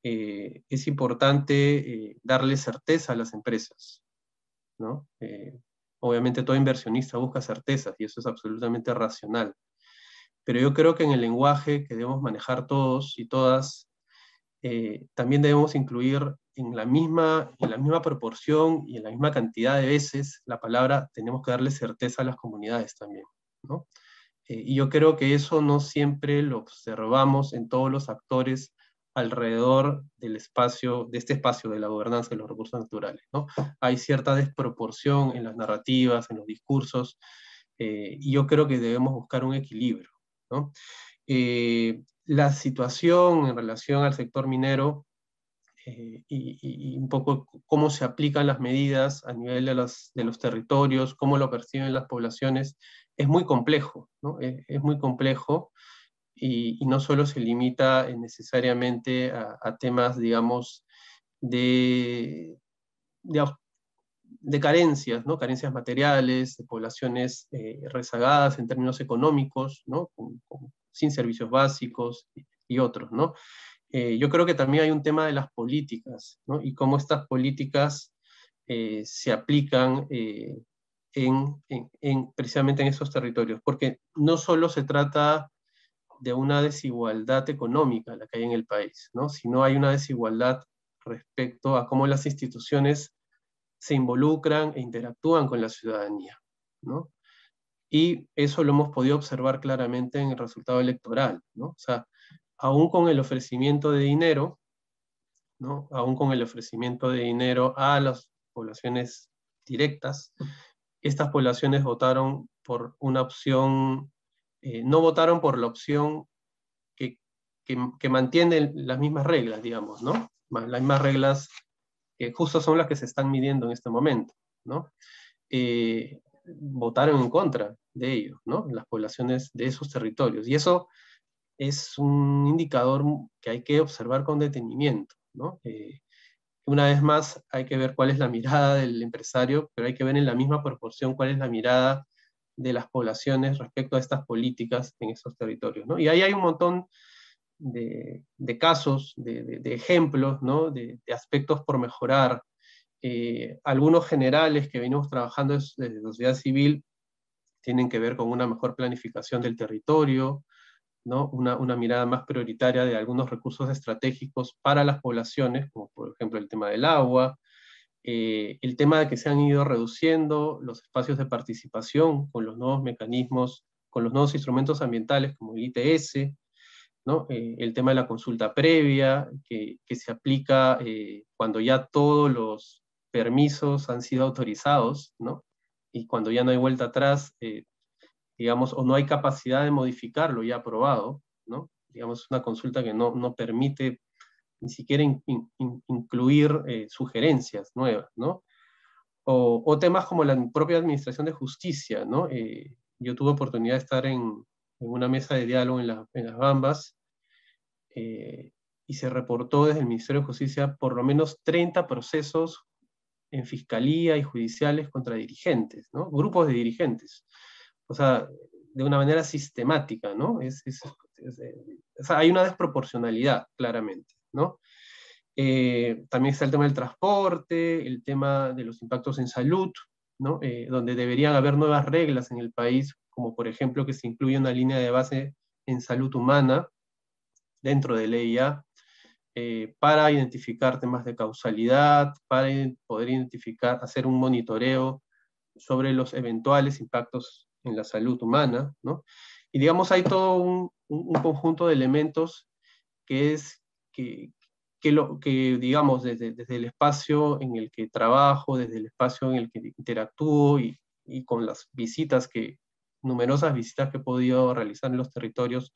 es importante darle certeza a las empresas, ¿no? Obviamente todo inversionista busca certezas y eso es absolutamente racional. Pero yo creo que en el lenguaje que debemos manejar todos y todas, también debemos incluir en la misma proporción y en la misma cantidad de veces la palabra tenemos que darle certeza a las comunidades también, ¿no? Y yo creo que eso no siempre lo observamos en todos los actores alrededor de este espacio de la gobernanza de los recursos naturales, ¿no? Hay cierta desproporción en las narrativas, en los discursos, y yo creo que debemos buscar un equilibrio, ¿no? La situación en relación al sector minero y un poco cómo se aplican las medidas a nivel de los territorios, cómo lo perciben las poblaciones, es muy complejo, ¿no? Es muy complejo y no solo se limita necesariamente a temas, digamos, de, de, de carencias, ¿no? Carencias materiales, de poblaciones rezagadas en términos económicos, ¿no? Sin servicios básicos y otros, ¿no? Yo creo que también hay un tema de las políticas, ¿no? Y cómo estas políticas se aplican precisamente en esos territorios, porque no solo se trata de una desigualdad económica la que hay en el país, ¿no? Sino hay una desigualdad respecto a cómo las instituciones se involucran e interactúan con la ciudadanía, ¿no? Y eso lo hemos podido observar claramente en el resultado electoral, ¿no? O sea, aún con el ofrecimiento de dinero, ¿no? Aún con el ofrecimiento de dinero a las poblaciones directas, estas poblaciones votaron por una opción, no votaron por la opción que mantiene las mismas reglas, digamos, ¿no? Las mismas reglas que justo son las que se están midiendo en este momento, ¿no? Votaron en contra de ellos, ¿no? Las poblaciones de esos territorios. Y eso es un indicador que hay que observar con detenimiento, ¿no? Una vez más, hay que ver cuál es la mirada del empresario, pero hay que ver en la misma proporción cuál es la mirada de las poblaciones respecto a estas políticas en esos territorios, ¿no? Y ahí hay un montón de casos, de ejemplos, ¿no? De aspectos por mejorar. Algunos generales que venimos trabajando desde la sociedad civil tienen que ver con una mejor planificación del territorio, ¿no? Una mirada más prioritaria de algunos recursos estratégicos para las poblaciones, como por ejemplo el tema del agua, el tema de que se han ido reduciendo los espacios de participación con los nuevos mecanismos, con los nuevos instrumentos ambientales como el ITS, ¿no? El tema de la consulta previa, que se aplica cuando ya todos los permisos han sido autorizados, ¿no? Y cuando ya no hay vuelta atrás, digamos, o no hay capacidad de modificarlo ya aprobado, ¿no? Digamos, una consulta que no permite ni siquiera incluir sugerencias nuevas, ¿no? O temas como la propia administración de justicia, ¿no? Yo tuve oportunidad de estar en una mesa de diálogo en las Bambas, y se reportó desde el Ministerio de Justicia por lo menos 30 procesos en fiscalía y judiciales contra dirigentes, ¿no? Grupos de dirigentes. O sea, de una manera sistemática, ¿no? O sea, hay una desproporcionalidad, claramente, ¿no? También está el tema del transporte, el tema de los impactos en salud, ¿no? Donde deberían haber nuevas reglas en el país, como por ejemplo que se incluya una línea de base en salud humana dentro de EIA, para identificar temas de causalidad, para poder identificar, hacer un monitoreo sobre los eventuales impactos en la salud humana, ¿no? Y digamos, hay todo un conjunto de elementos que es que digamos, desde el espacio en el que trabajo, desde el espacio en el que interactúo y con las visitas numerosas visitas que he podido realizar en los territorios,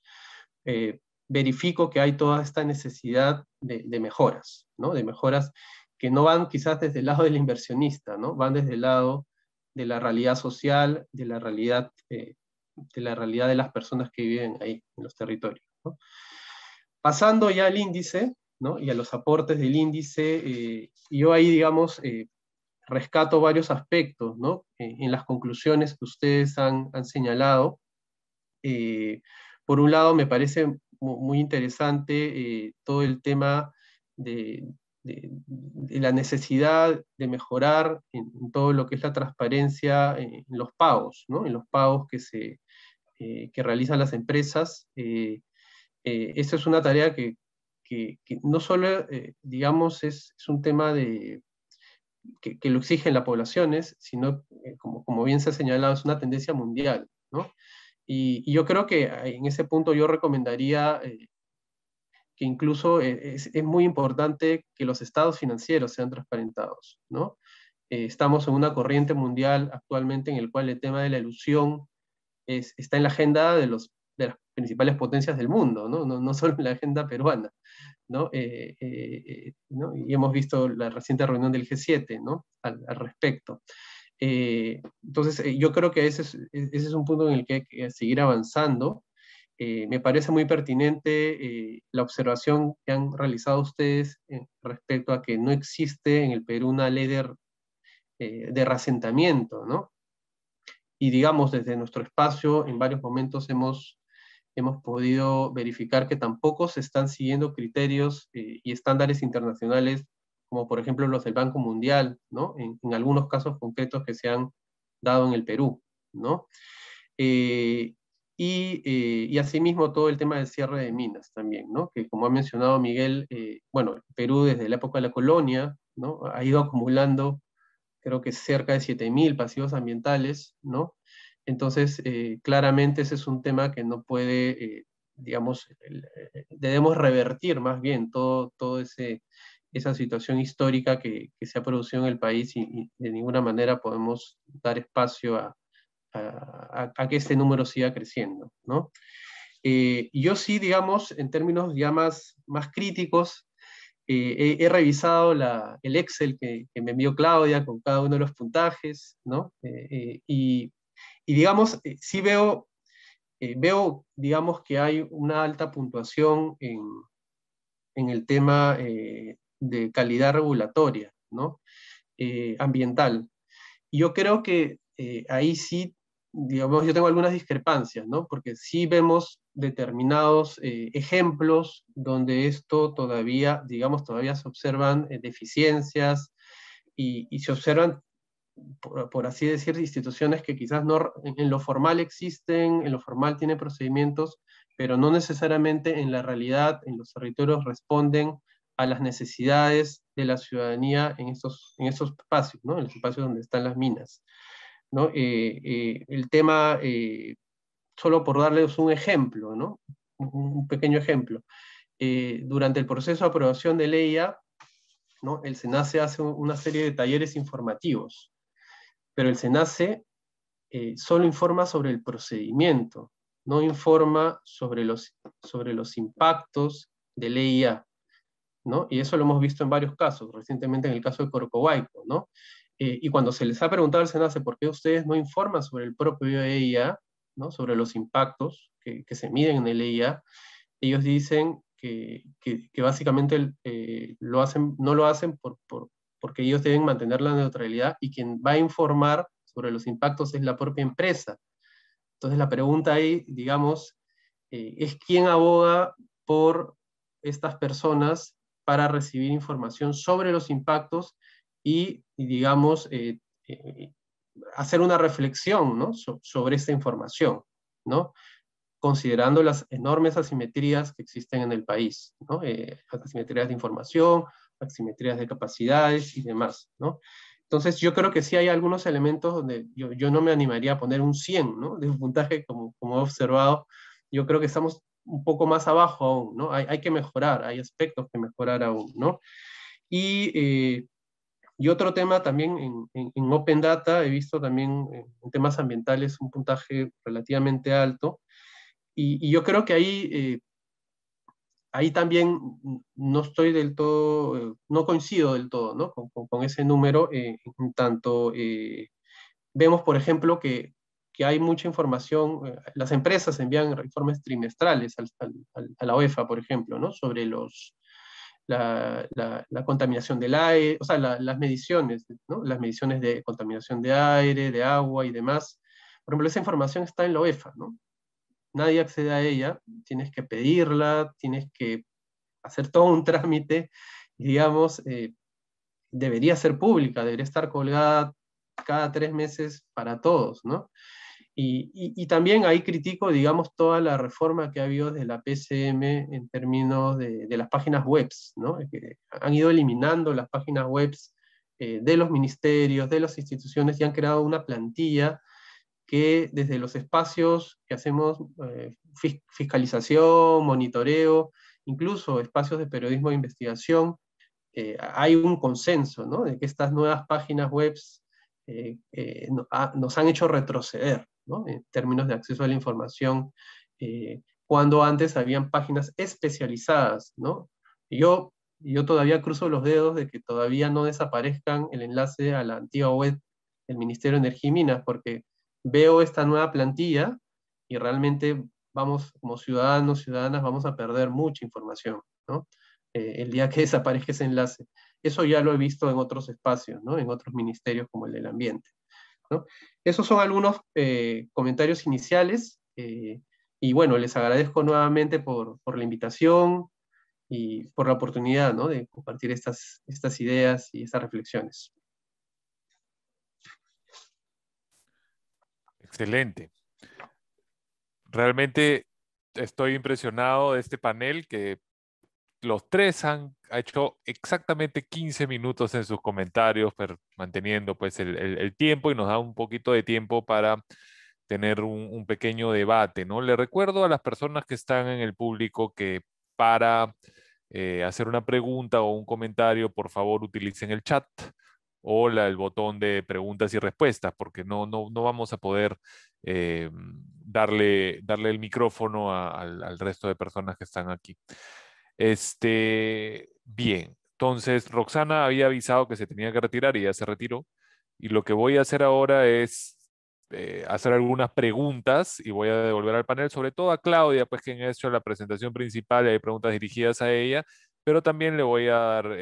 verifico que hay toda esta necesidad de mejoras, ¿no? De mejoras que no van quizás desde el lado del inversionista, ¿no? Van desde el lado de la realidad social, de la realidad de las personas que viven ahí, en los territorios, ¿no? Pasando ya al índice, ¿no? Y a los aportes del índice, yo ahí, digamos, rescato varios aspectos, ¿no? En las conclusiones que ustedes han señalado. Por un lado, me parece muy interesante todo el tema de la necesidad de mejorar en todo lo que es la transparencia en los pagos, ¿no? En los pagos que realizan las empresas. Esta es una tarea que no solo, digamos, es un tema que lo exigen las poblaciones, sino, como bien se ha señalado, es una tendencia mundial, ¿no? Y yo creo que en ese punto yo recomendaría que incluso es muy importante que los estados financieros sean transparentados, ¿no? Estamos en una corriente mundial actualmente en el cual el tema de la elusión está en la agenda de las principales potencias del mundo, ¿no? No solo en la agenda peruana, ¿no? ¿No? Y hemos visto la reciente reunión del G7, ¿no? Al respecto. Entonces, yo creo que ese es un punto en el que hay que seguir avanzando. Me parece muy pertinente la observación que han realizado ustedes respecto a que no existe en el Perú una ley de reasentamiento, ¿no? Y digamos, desde nuestro espacio, en varios momentos hemos hemos podido verificar que tampoco se están siguiendo criterios y estándares internacionales, como por ejemplo los del Banco Mundial, ¿no? En algunos casos concretos que se han dado en el Perú, ¿no? Y asimismo todo el tema del cierre de minas también, ¿no? Que como ha mencionado Miguel, bueno, Perú desde la época de la colonia, ¿no? Ha ido acumulando, creo que cerca de 7.000 pasivos ambientales, ¿no? Entonces, claramente ese es un tema que no puede, digamos, debemos revertir más bien todo esa situación histórica que se ha producido en el país y de ninguna manera podemos dar espacio a que este número siga creciendo, ¿no? Yo sí, digamos, en términos ya más críticos, he revisado el Excel que me envió Claudia con cada uno de los puntajes, ¿no? Y digamos, sí veo, digamos, que hay una alta puntuación en el tema de calidad regulatoria, ¿no? Ambiental. Y yo creo que ahí sí, digamos, yo tengo algunas discrepancias, ¿no? Porque sí vemos determinados ejemplos donde esto todavía, digamos, todavía se observan deficiencias y se observan, por así decir, instituciones que quizás no, en lo formal existen, en lo formal tienen procedimientos, pero no necesariamente en la realidad, en los territorios responden a las necesidades de la ciudadanía en estos espacios, ¿no? En los espacios donde están las minas, ¿no? El tema, solo por darles un ejemplo, ¿no? Un pequeño ejemplo. Durante el proceso de aprobación de LEIA, ¿no? El SENACE hace una serie de talleres informativos, pero el SENACE solo informa sobre el procedimiento, no informa sobre los impactos de LEIA, ¿no? Y eso lo hemos visto en varios casos, recientemente en el caso de Corcovaico, ¿no? Y cuando se les ha preguntado al SENACE por qué ustedes no informan sobre el propio EIA, ¿no? Sobre los impactos que se miden en el EIA, ellos dicen que básicamente no lo hacen porque ellos deben mantener la neutralidad y quien va a informar sobre los impactos es la propia empresa. Entonces la pregunta ahí, digamos, es quién aboga por estas personas para recibir información sobre los impactos y digamos, hacer una reflexión, ¿no? sobre esta información, ¿no? Considerando las enormes asimetrías que existen en el país, ¿no? Asimetrías de información, asimetrías de capacidades y demás, ¿no? Entonces yo creo que sí hay algunos elementos donde yo no me animaría a poner un 100, ¿no? De un puntaje como he observado. Yo creo que estamos un poco más abajo aún, ¿no? Hay que mejorar, hay aspectos que mejorar aún, ¿no? Y otro tema también en Open Data, he visto también en temas ambientales un puntaje relativamente alto, y yo creo que ahí también no estoy del todo, no coincido del todo, ¿no? con ese número, en tanto vemos, por ejemplo, que hay mucha información, las empresas envían informes trimestrales a la OEFA, por ejemplo, ¿no? Sobre la contaminación del aire, o sea, las mediciones, ¿no? Las mediciones de contaminación de aire, de agua y demás. Por ejemplo, esa información está en la OEFA, ¿no? Nadie accede a ella, tienes que pedirla, tienes que hacer todo un trámite, y digamos, debería ser pública, debería estar colgada cada 3 meses para todos, ¿no? Y también ahí critico, digamos, toda la reforma que ha habido desde la PCM en términos de las páginas web, ¿no? Que han ido eliminando las páginas web de los ministerios, de las instituciones, y han creado una plantilla que desde los espacios que hacemos fiscalización, monitoreo, incluso espacios de periodismo de investigación, hay un consenso, ¿no? De que estas nuevas páginas web nos han hecho retroceder, ¿no? En términos de acceso a la información, cuando antes habían páginas especializadas, ¿no? Yo todavía cruzo los dedos de que todavía no desaparezcan el enlace a la antigua web del Ministerio de Energía y Minas, porque veo esta nueva plantilla y realmente vamos, como ciudadanos, ciudadanas, vamos a perder mucha información, ¿no? El día que desaparezca ese enlace. Eso ya lo he visto en otros espacios, ¿no? En otros ministerios como el del ambiente, ¿no? Esos son algunos comentarios iniciales. Y bueno, les agradezco nuevamente por la invitación y por la oportunidad, ¿no?, de compartir estas ideas y estas reflexiones. Excelente. Realmente estoy impresionado de este panel que los tres han hecho exactamente 15 minutos en sus comentarios, pero manteniendo pues el tiempo, y nos da un poquito de tiempo para tener un pequeño debate, ¿no? Le recuerdo a las personas que están en el público que para hacer una pregunta o un comentario, por favor utilicen el chat o el botón de preguntas y respuestas, porque no vamos a poder darle el micrófono al resto de personas que están aquí. Bien, entonces Roxana había avisado que se tenía que retirar y ya se retiró. Y lo que voy a hacer ahora es hacer algunas preguntas y voy a devolver al panel, sobre todo a Claudia, pues quien ha hecho la presentación principal y hay preguntas dirigidas a ella, pero también le voy a dar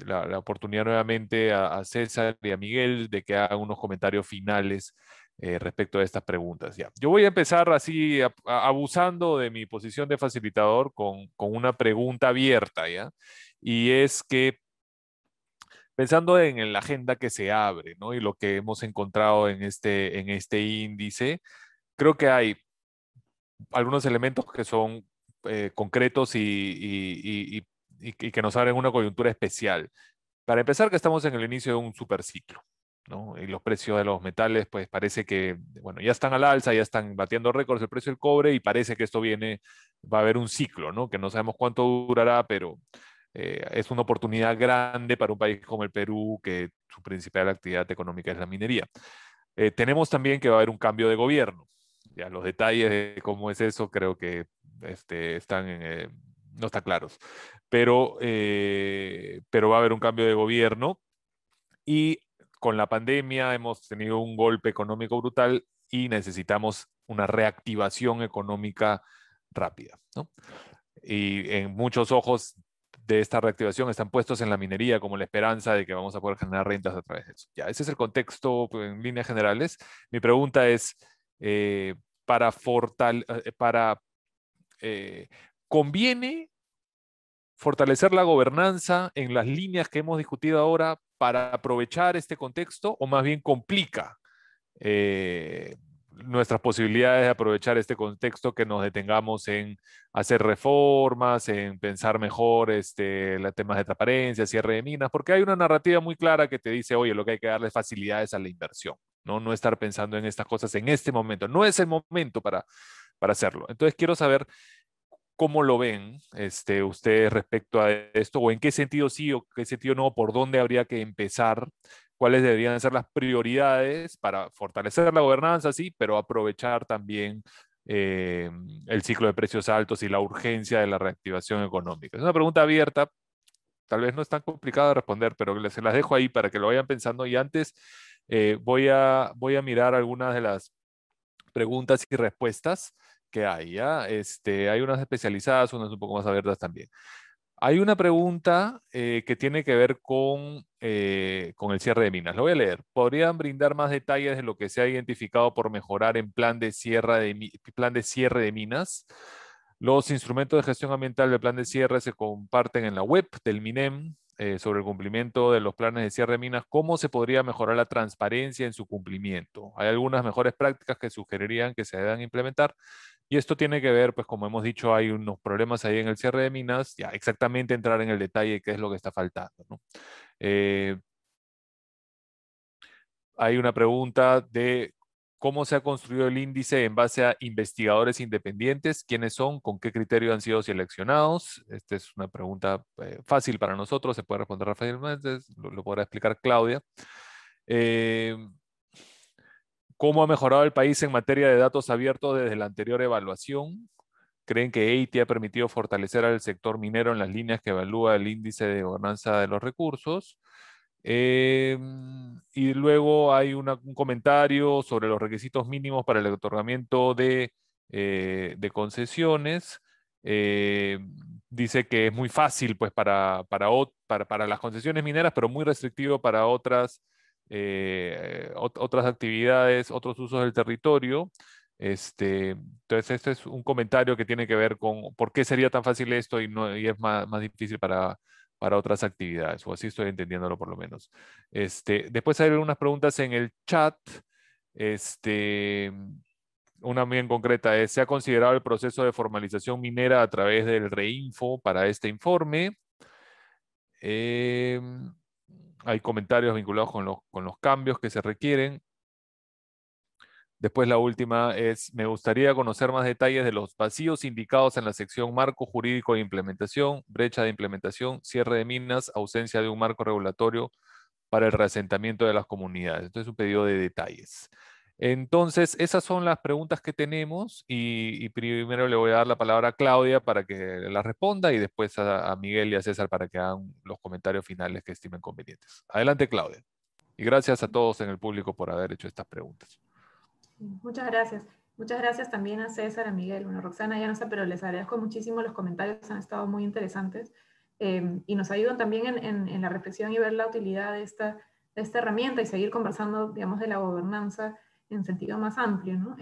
la oportunidad nuevamente a César y a Miguel de que hagan unos comentarios finales respecto a estas preguntas. Ya. Yo voy a empezar así, abusando de mi posición de facilitador con una pregunta abierta, ¿ya? Y es que, pensando en la agenda que se abre, ¿no?, y lo que hemos encontrado en este índice, creo que hay algunos elementos que son concretos y que nos abren una coyuntura especial. Para empezar, que estamos en el inicio de un superciclo, ¿no? Y los precios de los metales, pues parece que, bueno, ya están al alza, ya están batiendo récords el precio del cobre, y parece que esto va a haber un ciclo, ¿no?, que no sabemos cuánto durará, pero es una oportunidad grande para un país como el Perú, que su principal actividad económica es la minería. Tenemos también que va a haber un cambio de gobierno. Ya los detalles de cómo es eso creo que no están claros. Pero va a haber un cambio de gobierno, y con la pandemia hemos tenido un golpe económico brutal y necesitamos una reactivación económica rápida, ¿no? Y en muchos ojos de esta reactivación están puestos en la minería como la esperanza de que vamos a poder generar rentas a través de eso. Ya, ese es el contexto en líneas generales. Mi pregunta es, eh, para ¿conviene fortalecer la gobernanza en las líneas que hemos discutido ahora para aprovechar este contexto, o más bien complica nuestras posibilidades de aprovechar este contexto, que nos detengamos en hacer reformas, en pensar mejor los temas de transparencia, cierre de minas? Porque hay una narrativa muy clara que te dice, oye, lo que hay que darle facilidades a la inversión, no estar pensando en estas cosas en este momento. No es el momento para hacerlo. Entonces quiero saber cómo lo ven ustedes respecto a esto, o en qué sentido sí o qué sentido no, por dónde habría que empezar, cuáles deberían ser las prioridades para fortalecer la gobernanza, sí, pero aprovechar también el ciclo de precios altos y la urgencia de la reactivación económica. Es una pregunta abierta, tal vez no es tan complicada de responder, pero se las dejo ahí para que lo vayan pensando. Y antes voy a mirar algunas de las preguntas y respuestas que hay, ¿ya? Hay unas especializadas, unas un poco más abiertas también. Hay una pregunta que tiene que ver con el cierre de minas. Lo voy a leer. ¿Podrían brindar más detalles de lo que se ha identificado por mejorar en plan de cierre de minas? Los instrumentos de gestión ambiental del plan de cierre se comparten en la web del MINEM sobre el cumplimiento de los planes de cierre de minas. ¿Cómo se podría mejorar la transparencia en su cumplimiento? Hay algunas mejores prácticas que sugerirían que se deban implementar. Y esto tiene que ver, pues como hemos dicho, hay unos problemas ahí en el cierre de minas, ya exactamente entrar en el detalle de qué es lo que está faltando, ¿no? Hay una pregunta de cómo se ha construido el índice en base a investigadores independientes, quiénes son, con qué criterio han sido seleccionados. Esta es una pregunta fácil para nosotros, se puede responder fácilmente, lo podrá explicar Claudia. ¿Cómo ha mejorado el país en materia de datos abiertos desde la anterior evaluación? ¿Creen que EITI ha permitido fortalecer al sector minero en las líneas que evalúa el índice de gobernanza de los recursos? Y luego hay un comentario sobre los requisitos mínimos para el otorgamiento de concesiones. Dice que es muy fácil pues, para las concesiones mineras, pero muy restrictivo para otras actividades, otros usos del territorio. Entonces, este es un comentario que tiene que ver con por qué sería tan fácil esto y es más difícil para otras actividades, o así estoy entendiéndolo por lo menos. Después hay algunas preguntas en el chat. Una bien concreta es, ¿se ha considerado el proceso de formalización minera a través del REINFO para este informe? Hay comentarios vinculados con los cambios que se requieren. Después la última es, me gustaría conocer más detalles de los vacíos indicados en la sección marco jurídico de implementación, brecha de implementación, cierre de minas, ausencia de un marco regulatorio para el reasentamiento de las comunidades. Esto es un pedido de detalles. Entonces, esas son las preguntas que tenemos y primero le voy a dar la palabra a Claudia para que las responda y después a Miguel y a César para que hagan los comentarios finales que estimen convenientes. Adelante, Claudia. Y gracias a todos en el público por haber hecho estas preguntas. Muchas gracias. Muchas gracias también a César, a Miguel. Bueno, Roxana ya no está, pero les agradezco muchísimo los comentarios, han estado muy interesantes y nos ayudan también en la reflexión y ver la utilidad de esta herramienta y seguir conversando, digamos, de la gobernanza en sentido más amplio, ¿no?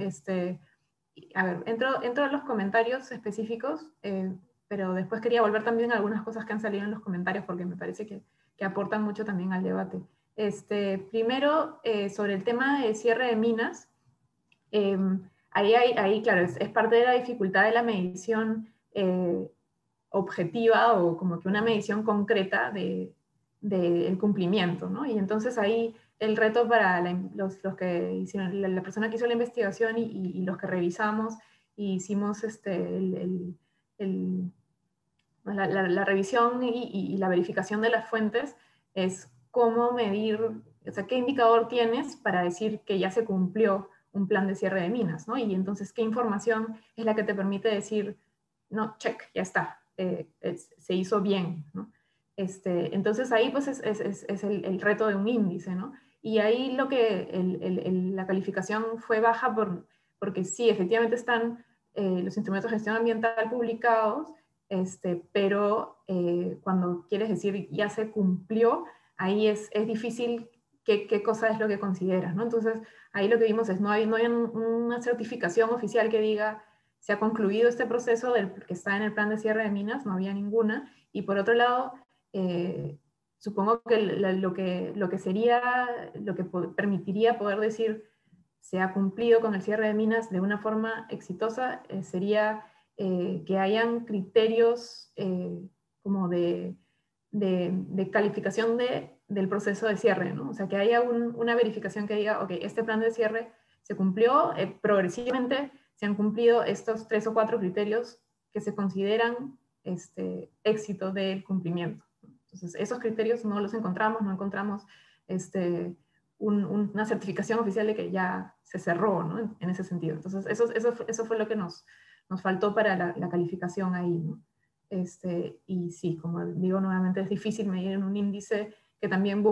A ver, entro a los comentarios específicos, pero después quería volver también a algunas cosas que han salido en los comentarios porque me parece que aportan mucho también al debate. Primero, sobre el tema de cierre de minas, ahí claro, es parte de la dificultad de la medición objetiva o como que una medición concreta del cumplimiento, ¿no? Y entonces ahí el reto para los que hicieron, la persona que hizo la investigación y los que revisamos y hicimos la revisión y la verificación de las fuentes es cómo medir, o sea, qué indicador tienes para decir que ya se cumplió un plan de cierre de minas, ¿no? Y entonces, ¿qué información es la que te permite decir, no, check, ya está, se hizo bien, ¿no? Entonces ahí pues es el reto de un índice, ¿no? Y ahí lo que la calificación fue baja porque sí, efectivamente están los instrumentos de gestión ambiental publicados, pero cuando quieres decir ya se cumplió, ahí es difícil qué cosa es lo que consideras, ¿no? Entonces ahí lo que vimos es no hay una certificación oficial que diga se ha concluido este proceso que está en el plan de cierre de minas, no había ninguna, y por otro lado, supongo que lo que permitiría poder decir se ha cumplido con el cierre de minas de una forma exitosa sería que hayan criterios como de calificación del proceso de cierre, ¿no? O sea, que haya una verificación que diga, ok, este plan de cierre se cumplió, progresivamente se han cumplido estos 3 o 4 criterios que se consideran éxito del cumplimiento. Entonces, esos criterios no los encontramos, no encontramos una certificación oficial de que ya se cerró, ¿no? En ese sentido. Entonces, eso fue lo que nos faltó para la calificación ahí, ¿no? Y sí, como digo nuevamente, es difícil medir en un índice que también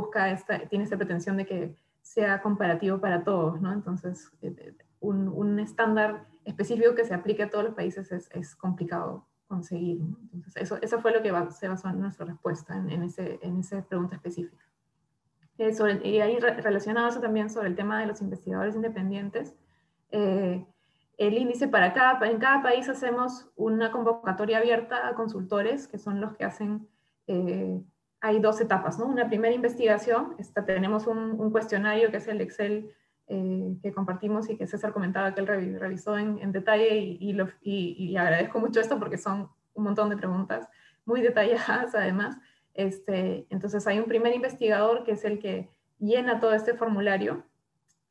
tiene esta pretensión de que sea comparativo para todos, ¿no? Entonces, un estándar específico que se aplique a todos los países es complicado conseguir, ¿no? Entonces, eso fue lo que se basó en nuestra respuesta en esa pregunta específica. Y ahí relacionado eso también sobre el tema de los investigadores independientes, el índice en cada país hacemos una convocatoria abierta a consultores, que son los que hacen, hay 2 etapas, ¿no? Una primera investigación, tenemos un cuestionario que es el Excel que compartimos y que César comentaba que él revisó en detalle y agradezco mucho esto porque son un montón de preguntas muy detalladas además. Entonces hay un primer investigador que es el que llena todo este formulario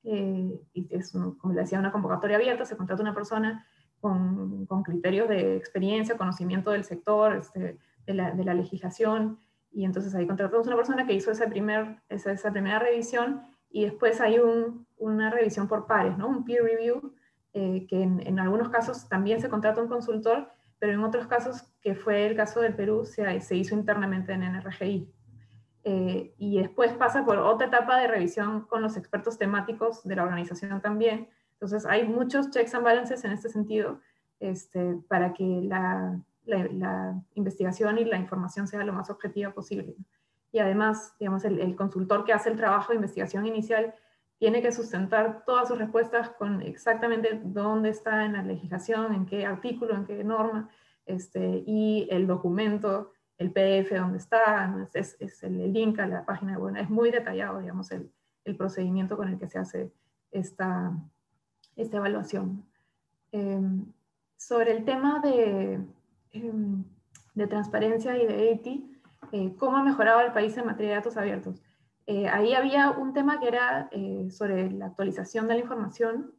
y es, como le decía, una convocatoria abierta, se contrata una persona con criterios de experiencia, conocimiento del sector, de la legislación, y entonces ahí contratamos una persona que hizo esa primera revisión y después hay una revisión por pares, ¿no? Un peer review, que en algunos casos también se contrata un consultor, pero en otros casos, que fue el caso del Perú, se hizo internamente en NRGI. Y después pasa por otra etapa de revisión con los expertos temáticos de la organización también. Entonces hay muchos checks and balances en este sentido para que la investigación y la información sea lo más objetiva posible. Y además, digamos, el consultor que hace el trabajo de investigación inicial tiene que sustentar todas sus respuestas con exactamente dónde está en la legislación, en qué artículo, en qué norma, y el documento, el PDF donde está, ¿no? es el link a la página web. Es muy detallado, digamos, el procedimiento con el que se hace esta evaluación. Sobre el tema de transparencia y de ETI, ¿cómo ha mejorado el país en materia de datos abiertos? Ahí había un tema que era sobre la actualización de la información.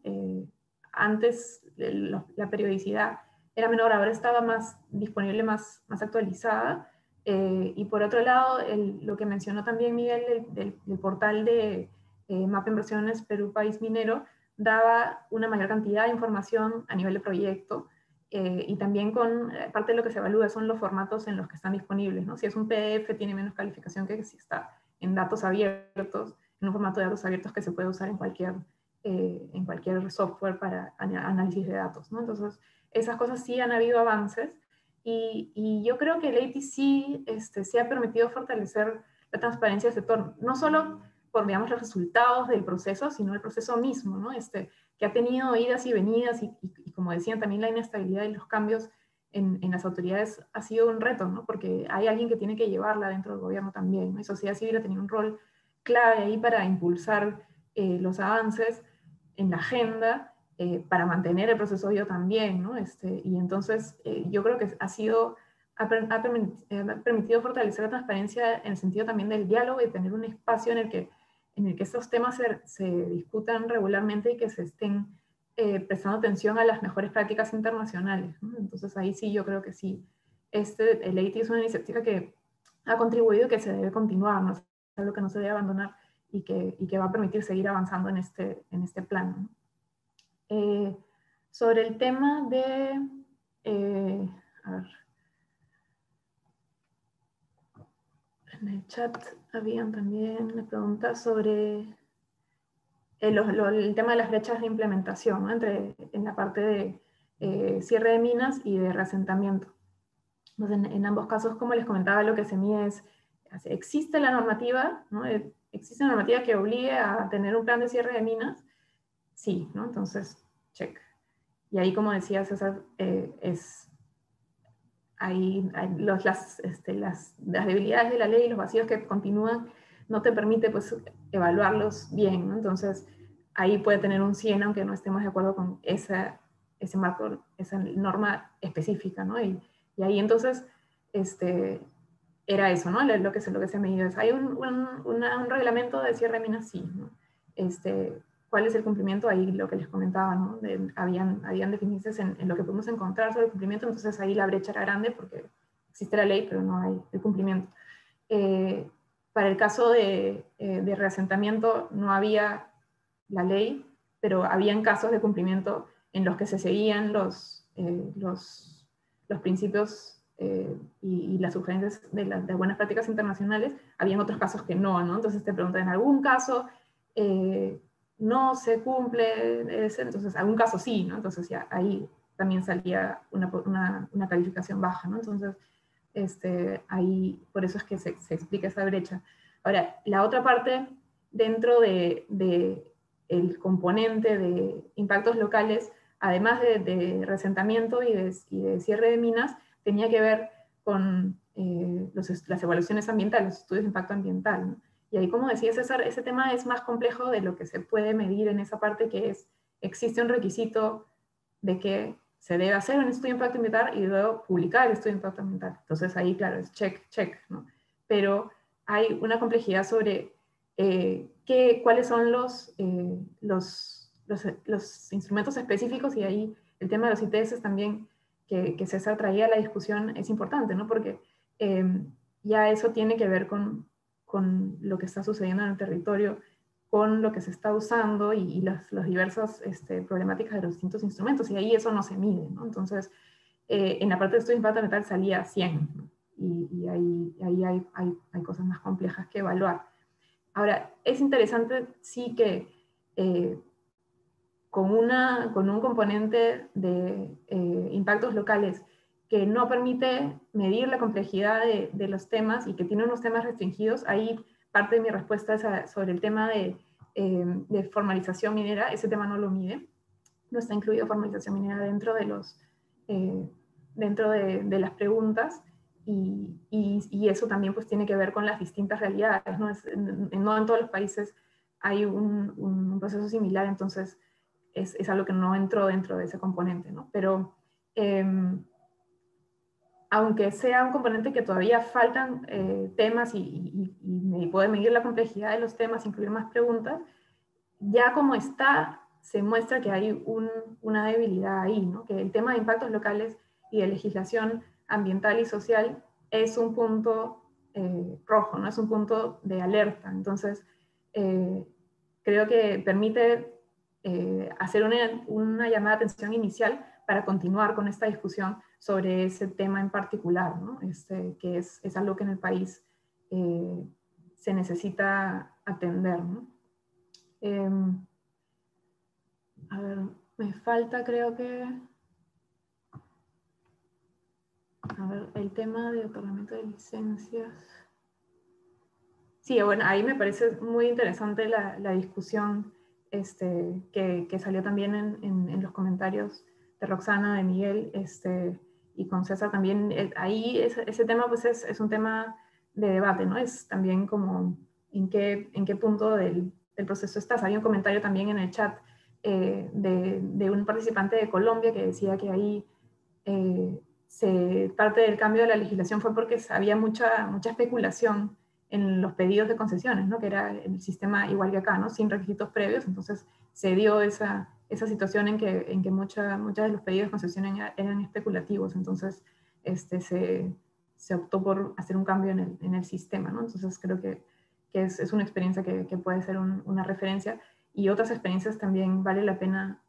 Antes la periodicidad era menor, ahora estaba más disponible, más actualizada. Y por otro lado, lo que mencionó también Miguel del portal de Mapa Inversiones Perú País Minero, daba una mayor cantidad de información a nivel de proyecto, y también parte de lo que se evalúa son los formatos en los que están disponibles, ¿no? Si es un PDF tiene menos calificación que si está en datos abiertos, en un formato de datos abiertos que se puede usar en cualquier software para análisis de datos, ¿no? Entonces, esas cosas sí han habido avances, y yo creo que el EITI sí se ha permitido fortalecer la transparencia del sector, no solo por, digamos, los resultados del proceso, sino el proceso mismo, ¿no? Que ha tenido idas y venidas, y como decían, también la inestabilidad y los cambios en las autoridades ha sido un reto, ¿no? Porque hay alguien que tiene que llevarla dentro del gobierno también, ¿no? Y sociedad civil ha tenido un rol clave ahí para impulsar los avances en la agenda, para mantener el proceso vivo también, ¿no? Y entonces yo creo que ha permitido fortalecer la transparencia en el sentido también del diálogo y tener un espacio en el que estos temas se discutan regularmente y que se estén prestando atención a las mejores prácticas internacionales, ¿no? Entonces ahí sí yo creo que sí, el EITI es una iniciativa que ha contribuido y que se debe continuar, ¿no? Es algo que no se debe abandonar y que va a permitir seguir avanzando en este plano, ¿no? Sobre el tema de... a ver, en el chat habían también una pregunta sobre el tema de las brechas de implementación, ¿no? En la parte de cierre de minas y de reasentamiento. Entonces, en ambos casos, como les comentaba, lo que se mide es, ¿existe la normativa, ¿no? ¿Existe una normativa que obligue a tener un plan de cierre de minas? Sí, ¿no? Entonces, check. Y ahí, como decía César, hay las debilidades de la ley y los vacíos que continúan, no te permite pues evaluarlos bien, ¿no? Entonces ahí puede tener un 100 aunque no estemos de acuerdo con ese marco, esa norma específica, ¿no? Y ahí entonces era eso, ¿no? Lo que se ha medido es, ¿hay un reglamento de cierre de minas? Sí, ¿no? ¿Cuál es el cumplimiento? Ahí lo que les comentaba, ¿no? Habían deficiencias en lo que pudimos encontrar sobre el cumplimiento, entonces ahí la brecha era grande porque existe la ley, pero no hay el cumplimiento. Para el caso de reasentamiento no había la ley, pero habían casos de cumplimiento en los que se seguían los principios y las sugerencias de buenas prácticas internacionales. Habían otros casos que no, ¿no? Entonces te preguntan, ¿en algún caso no se cumple entonces algún caso sí, ¿no? Entonces ya ahí también salía una calificación baja, ¿no? Entonces ahí por eso es que se explica esa brecha. Ahora, la otra parte dentro de el componente de impactos locales, además de reasentamiento y de cierre de minas, tenía que ver con las evaluaciones ambientales, los estudios de impacto ambiental, ¿no? Y ahí, como decía César, ese tema es más complejo de lo que se puede medir en esa parte, que es, existe un requisito de que se debe hacer un estudio de impacto ambiental y luego publicar el estudio de impacto ambiental. Entonces ahí, claro, es check, check, ¿no? Pero hay una complejidad sobre cuáles son los instrumentos específicos, y ahí el tema de los ITS también, que César traía a la discusión, es importante, ¿no? Porque ya eso tiene que ver con lo que está sucediendo en el territorio, con lo que se está usando y las diversas problemáticas de los distintos instrumentos, y ahí eso no se mide, ¿no? Entonces, en la parte de estudio de impacto ambiental salía 100, ¿no? Y ahí hay cosas más complejas que evaluar. Ahora, es interesante sí que con un componente de impactos locales que no permite medir la complejidad de los temas y que tiene unos temas restringidos, ahí parte de mi respuesta es sobre el tema de de formalización minera, ese tema no lo mide. No está incluido formalización minera dentro de las preguntas, y eso también pues tiene que ver con las distintas realidades, ¿no? No en todos los países hay un proceso similar, entonces es algo que no entró dentro de ese componente, ¿no? Pero aunque sea un componente que todavía faltan temas y puede medir la complejidad de los temas, incluir más preguntas, ya como está, se muestra que hay una debilidad ahí, ¿no? Que el tema de impactos locales y de legislación ambiental y social es un punto rojo, ¿no? Es un punto de alerta. Entonces, creo que permite hacer una llamada de atención inicial para continuar con esta discusión sobre ese tema en particular, ¿no? Que es algo que en el país se necesita atender, ¿no? A ver, me falta creo que... A ver, el tema de otorgamiento de licencias. Sí, bueno, ahí me parece muy interesante la discusión que salió también en los comentarios de Roxana, de Miguel, y con César también. Ahí ese tema pues es un tema de debate, ¿no? Es también como en qué punto del proceso estás. Había un comentario también en el chat de un participante de Colombia que decía que ahí parte del cambio de la legislación fue porque había mucha especulación en los pedidos de concesiones, ¿no? Que era el sistema igual que acá, ¿no? Sin requisitos previos, entonces se dio esa situación en que muchos de los pedidos de concesiones eran especulativos, entonces se optó por hacer un cambio en el sistema, ¿no? Entonces creo que es una experiencia que puede ser una referencia, y otras experiencias también vale la pena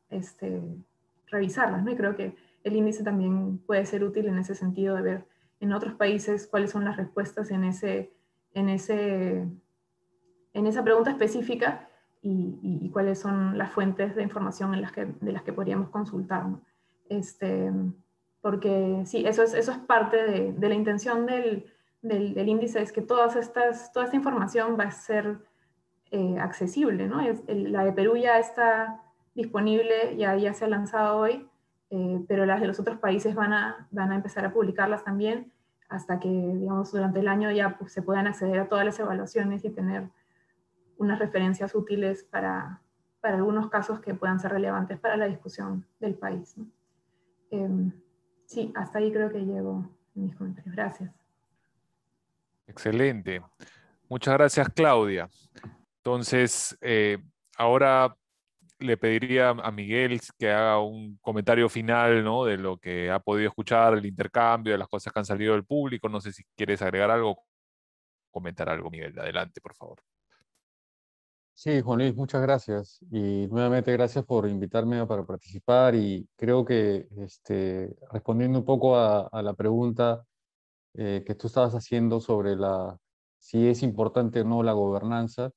revisarlas, ¿no? Y creo que el índice también puede ser útil en ese sentido, de ver en otros países cuáles son las respuestas en esa pregunta específica, y cuáles son las fuentes de información de las que podríamos consultar, ¿no? Porque sí, eso es parte de la intención del índice, es que toda esta información va a ser accesible, ¿no? La de Perú ya está disponible, ya se ha lanzado hoy, pero las de los otros países van a empezar a publicarlas también, hasta que, digamos, durante el año ya pues, se puedan acceder a todas las evaluaciones y tener unas referencias útiles para algunos casos que puedan ser relevantes para la discusión del país, ¿no? Sí, hasta ahí creo que llego en mis comentarios. Gracias. Excelente. Muchas gracias, Claudia. Entonces, ahora le pediría a Miguel que haga un comentario final, ¿no? De lo que ha podido escuchar, el intercambio, de las cosas que han salido del público. No sé si quieres agregar algo, comentar algo, Miguel. Adelante, por favor. Sí, Juan Luis, muchas gracias. Y nuevamente gracias por invitarme para participar. Y creo que respondiendo un poco a la pregunta que tú estabas haciendo sobre si es importante o no la gobernanza,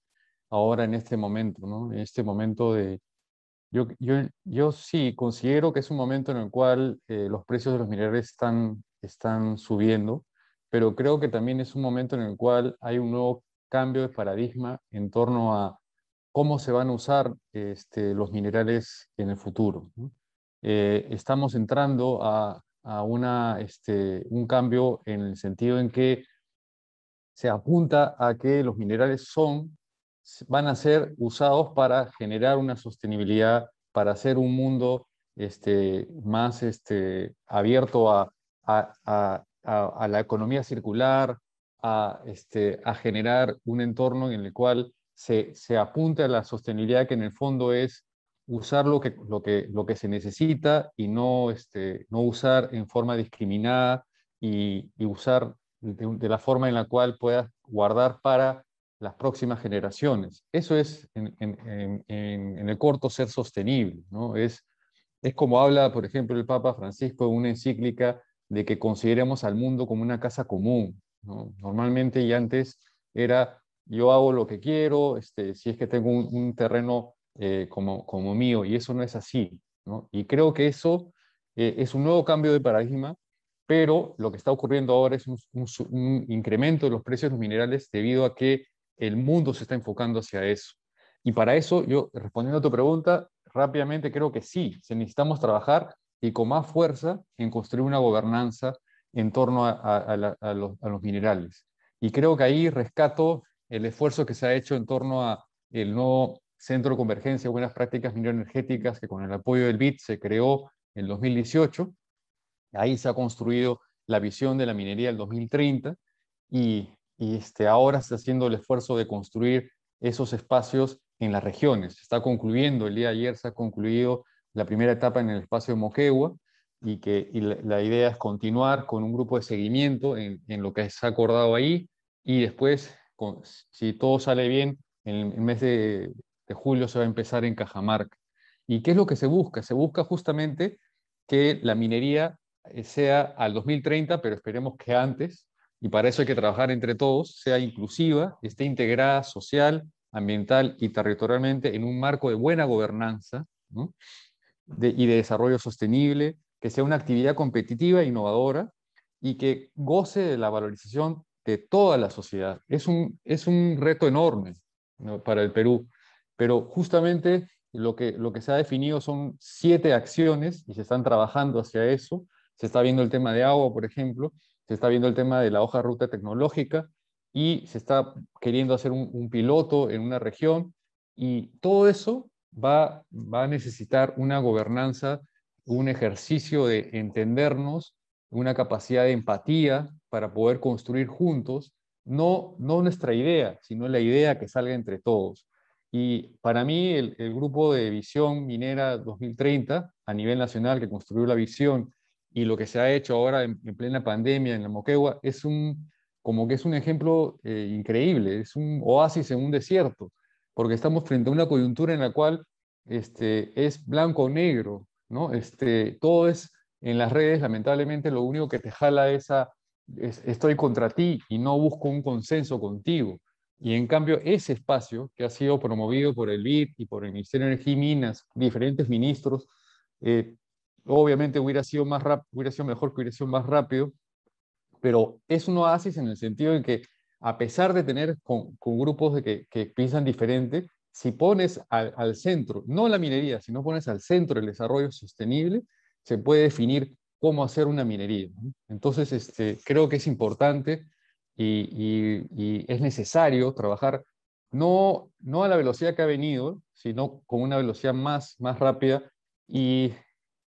ahora en este momento, ¿no? En este momento yo sí considero que es un momento en el cual los precios de los minerales están subiendo, pero creo que también es un momento en el cual hay un nuevo cambio de paradigma en torno a cómo se van a usar los minerales en el futuro, ¿no? Estamos entrando a un cambio en el sentido en que se apunta a que los minerales van a ser usados para generar una sostenibilidad, para hacer un mundo más abierto a la economía circular, a generar un entorno en el cual se apunte a la sostenibilidad, que en el fondo es usar lo que se necesita y no usar en forma discriminada y usar de la forma en la cual puedas guardar para las próximas generaciones. Eso es en el corto ser sostenible, ¿no? Es como habla, por ejemplo, el Papa Francisco en una encíclica de que consideremos al mundo como una casa común, ¿no? Normalmente y antes era yo hago lo que quiero, si es que tengo un terreno como mío, y eso no es así, ¿no? Y creo que eso es un nuevo cambio de paradigma, pero lo que está ocurriendo ahora es un incremento de los precios de los minerales debido a que el mundo se está enfocando hacia eso. Y para eso, yo, respondiendo a tu pregunta, rápidamente creo que sí, necesitamos trabajar y con más fuerza en construir una gobernanza en torno a los minerales. Y creo que ahí rescato el esfuerzo que se ha hecho en torno a el nuevo Centro de Convergencia de Buenas Prácticas Mineroenergéticas, que con el apoyo del BID se creó en 2018. Ahí se ha construido la visión de la minería del 2030 y ahora se está haciendo el esfuerzo de construir esos espacios en las regiones. Se está concluyendo, el día de ayer se ha concluido la primera etapa en el espacio de Moquegua y la idea es continuar con un grupo de seguimiento en lo que se ha acordado ahí y después, si todo sale bien, en el mes de julio se va a empezar en Cajamarca. ¿Y qué es lo que se busca? Se busca justamente que la minería sea al 2030, pero esperemos que antes, y para eso hay que trabajar entre todos, sea inclusiva, esté integrada social, ambiental y territorialmente en un marco de buena gobernanza, ¿no? Y de desarrollo sostenible, que sea una actividad competitiva e innovadora y que goce de la valorización de toda la sociedad. Es un reto enorme, ¿no?, para el Perú, pero justamente lo que se ha definido son 7 acciones y se están trabajando hacia eso. Se está viendo el tema de agua, por ejemplo, se está viendo el tema de la hoja de ruta tecnológica y se está queriendo hacer un piloto en una región y todo eso va a necesitar una gobernanza, un ejercicio de entendernos, una capacidad de empatía para poder construir juntos, no nuestra idea, sino la idea que salga entre todos. Y para mí el grupo de Visión Minera 2030 a nivel nacional que construyó la visión y lo que se ha hecho ahora en plena pandemia en la Moquegua como que es un ejemplo increíble, es un oasis en un desierto, porque estamos frente a una coyuntura en la cual es blanco o negro, ¿no? Todo es en las redes, lamentablemente lo único que te jala es estoy contra ti y no busco un consenso contigo. Y en cambio, ese espacio que ha sido promovido por el BID y por el Ministerio de Energía y Minas, diferentes ministros, obviamente hubiera sido hubiera sido mejor que hubiera sido más rápido, pero es un oasis en el sentido de que, a pesar de tener con grupos que piensan diferente, si pones al centro, no la minería, sino pones al centro el desarrollo sostenible, se puede definir cómo hacer una minería, ¿no? Entonces, creo que es importante y es necesario trabajar no a la velocidad que ha venido, sino con una velocidad más rápida y,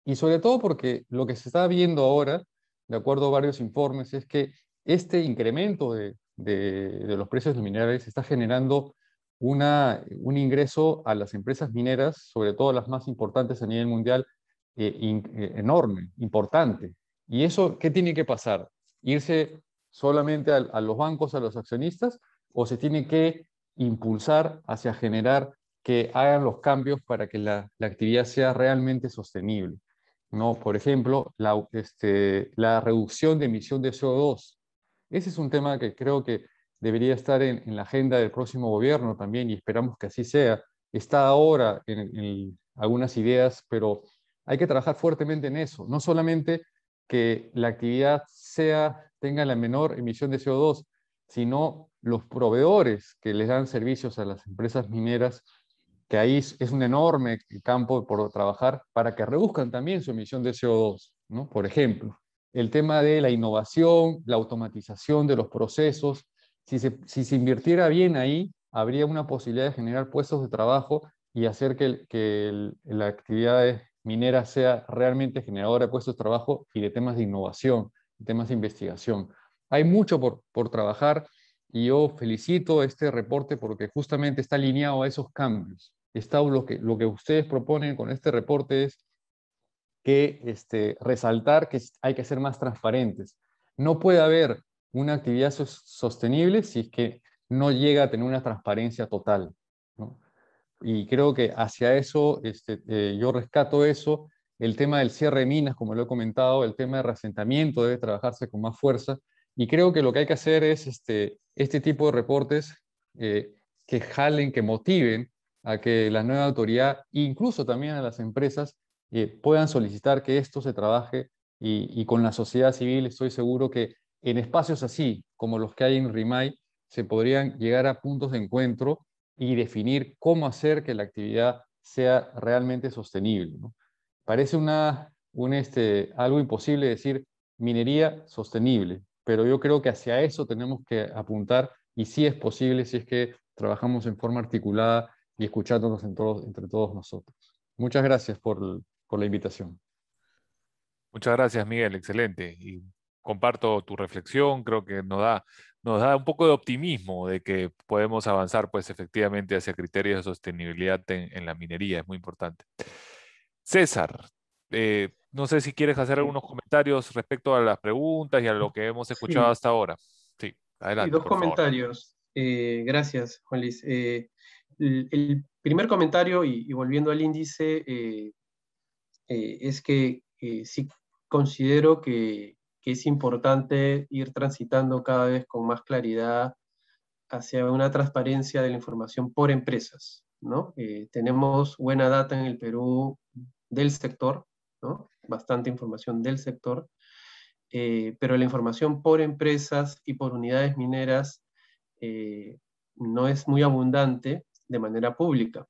y sobre todo porque lo que se está viendo ahora, de acuerdo a varios informes, es que este incremento de los precios de minerales está generando un ingreso a las empresas mineras, sobre todo las más importantes a nivel mundial, enorme, importante. ¿Y eso qué tiene que pasar? ¿Irse solamente a los bancos, a los accionistas, o se tiene que impulsar hacia generar que hagan los cambios para que la actividad sea realmente sostenible? ¿No? Por ejemplo, la reducción de emisión de CO2. Ese es un tema que creo que debería estar en la agenda del próximo gobierno también y esperamos que así sea. Está ahora en algunas ideas, pero hay que trabajar fuertemente en eso. No solamente que la actividad tenga la menor emisión de CO2, sino los proveedores que les dan servicios a las empresas mineras, que ahí es un enorme campo por trabajar para que reduzcan también su emisión de CO2, ¿no? Por ejemplo, el tema de la innovación, la automatización de los procesos. Si se invirtiera bien ahí, habría una posibilidad de generar puestos de trabajo y hacer que la actividad minera sea realmente generadora de puestos de trabajo y de temas de innovación, de temas de investigación. Hay mucho por trabajar y yo felicito este reporte porque justamente está alineado a esos cambios. Lo que ustedes proponen con este reporte es que resaltar que hay que ser más transparentes. No puede haber una actividad sostenible si es que no llega a tener una transparencia total, ¿no? Y creo que hacia eso yo rescato eso. El tema del cierre de minas, como lo he comentado, el tema de reasentamiento debe trabajarse con más fuerza. Y creo que lo que hay que hacer es este tipo de reportes que jalen, que motiven a que la nueva autoridad, incluso también a las empresas, puedan solicitar que esto se trabaje y con la sociedad civil estoy seguro que en espacios así como los que hay en RIMAI se podrían llegar a puntos de encuentro y definir cómo hacer que la actividad sea realmente sostenible, ¿no? Parece algo imposible decir minería sostenible, pero yo creo que hacia eso tenemos que apuntar y sí es posible si es que trabajamos en forma articulada y escuchándonos entre todos nosotros. Muchas gracias por la invitación. Muchas gracias, Miguel, excelente. Y comparto tu reflexión, creo que nos da un poco de optimismo de que podemos avanzar pues efectivamente hacia criterios de sostenibilidad en la minería, es muy importante. César, no sé si quieres hacer Sí, algunos comentarios respecto a las preguntas y a lo que hemos escuchado sí, hasta ahora. Sí, sí, adelante, dos por favor. comentarios. Gracias, Juan Luis. El primer comentario, y volviendo al índice, es que sí considero que es importante ir transitando cada vez con más claridad hacia una transparencia de la información por empresas, ¿no? Tenemos buena data en el Perú del sector, ¿no? Bastante información del sector, pero la información por empresas y por unidades mineras no es muy abundante de manera pública,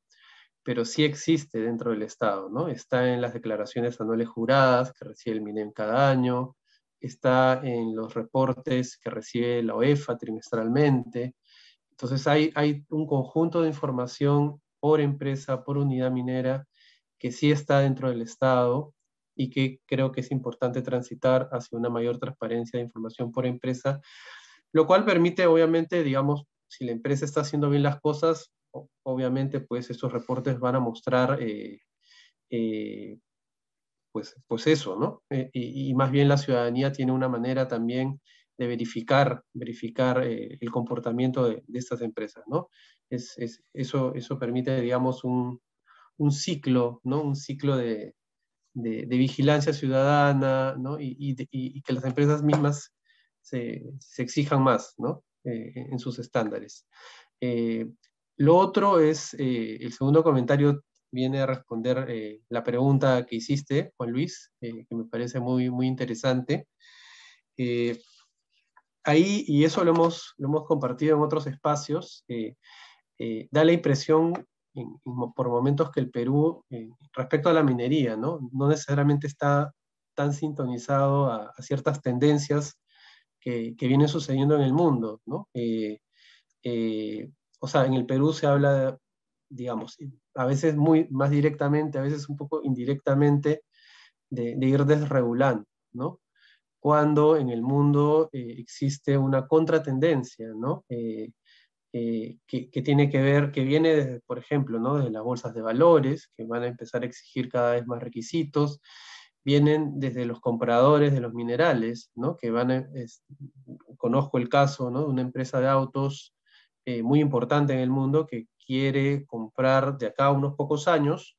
pero sí existe dentro del Estado, ¿no? Está en las declaraciones anuales juradas que recibe el MINEM cada año, está en los reportes que recibe la OEFA trimestralmente. Entonces hay un conjunto de información por empresa, por unidad minera, que sí está dentro del Estado y que creo que es importante transitar hacia una mayor transparencia de información por empresa, lo cual permite, obviamente, digamos, si la empresa está haciendo bien las cosas, obviamente, pues estos reportes van a mostrar, eh, pues eso, ¿no? Y más bien la ciudadanía tiene una manera también de verificar el comportamiento de estas empresas, ¿no? Eso permite, digamos, un ciclo, ¿no? Un ciclo de vigilancia ciudadana, ¿no? Y que las empresas mismas se exijan más, ¿no? En sus estándares. Eh, lo otro es, el segundo comentario viene a responder la pregunta que hiciste, Juan Luis, que me parece muy, muy interesante. Eh, ahí, y eso lo hemos compartido en otros espacios, da la impresión por momentos que el Perú, respecto a la minería, ¿no? No necesariamente está tan sintonizado a ciertas tendencias que vienen sucediendo en el mundo, ¿no? O sea, en el Perú se habla, digamos, a veces muy más directamente, a veces un poco indirectamente, de ir desregulando, ¿no? Cuando en el mundo existe una contratendencia, ¿no? Que tiene que ver, que viene, desde, por ejemplo, ¿no? Desde las bolsas de valores, que van a empezar a exigir cada vez más requisitos, vienen desde los compradores de los minerales, ¿no? Que conozco el caso, ¿no? De una empresa de autos muy importante en el mundo que quiere comprar de acá a unos pocos años,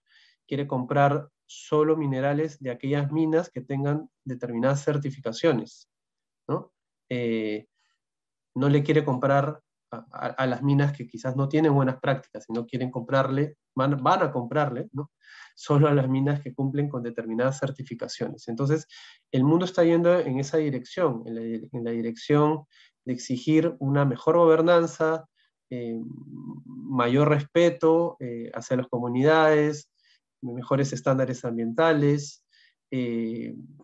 quiere comprar solo minerales de aquellas minas que tengan determinadas certificaciones, ¿no? No le quiere comprar a las minas que quizás no tienen buenas prácticas, sino quieren comprarle, van a comprarle, ¿no? Solo a las minas que cumplen con determinadas certificaciones. Entonces, el mundo está yendo en esa dirección, en la dirección de exigir una mejor gobernanza, mayor respeto hacia las comunidades, mejores estándares ambientales,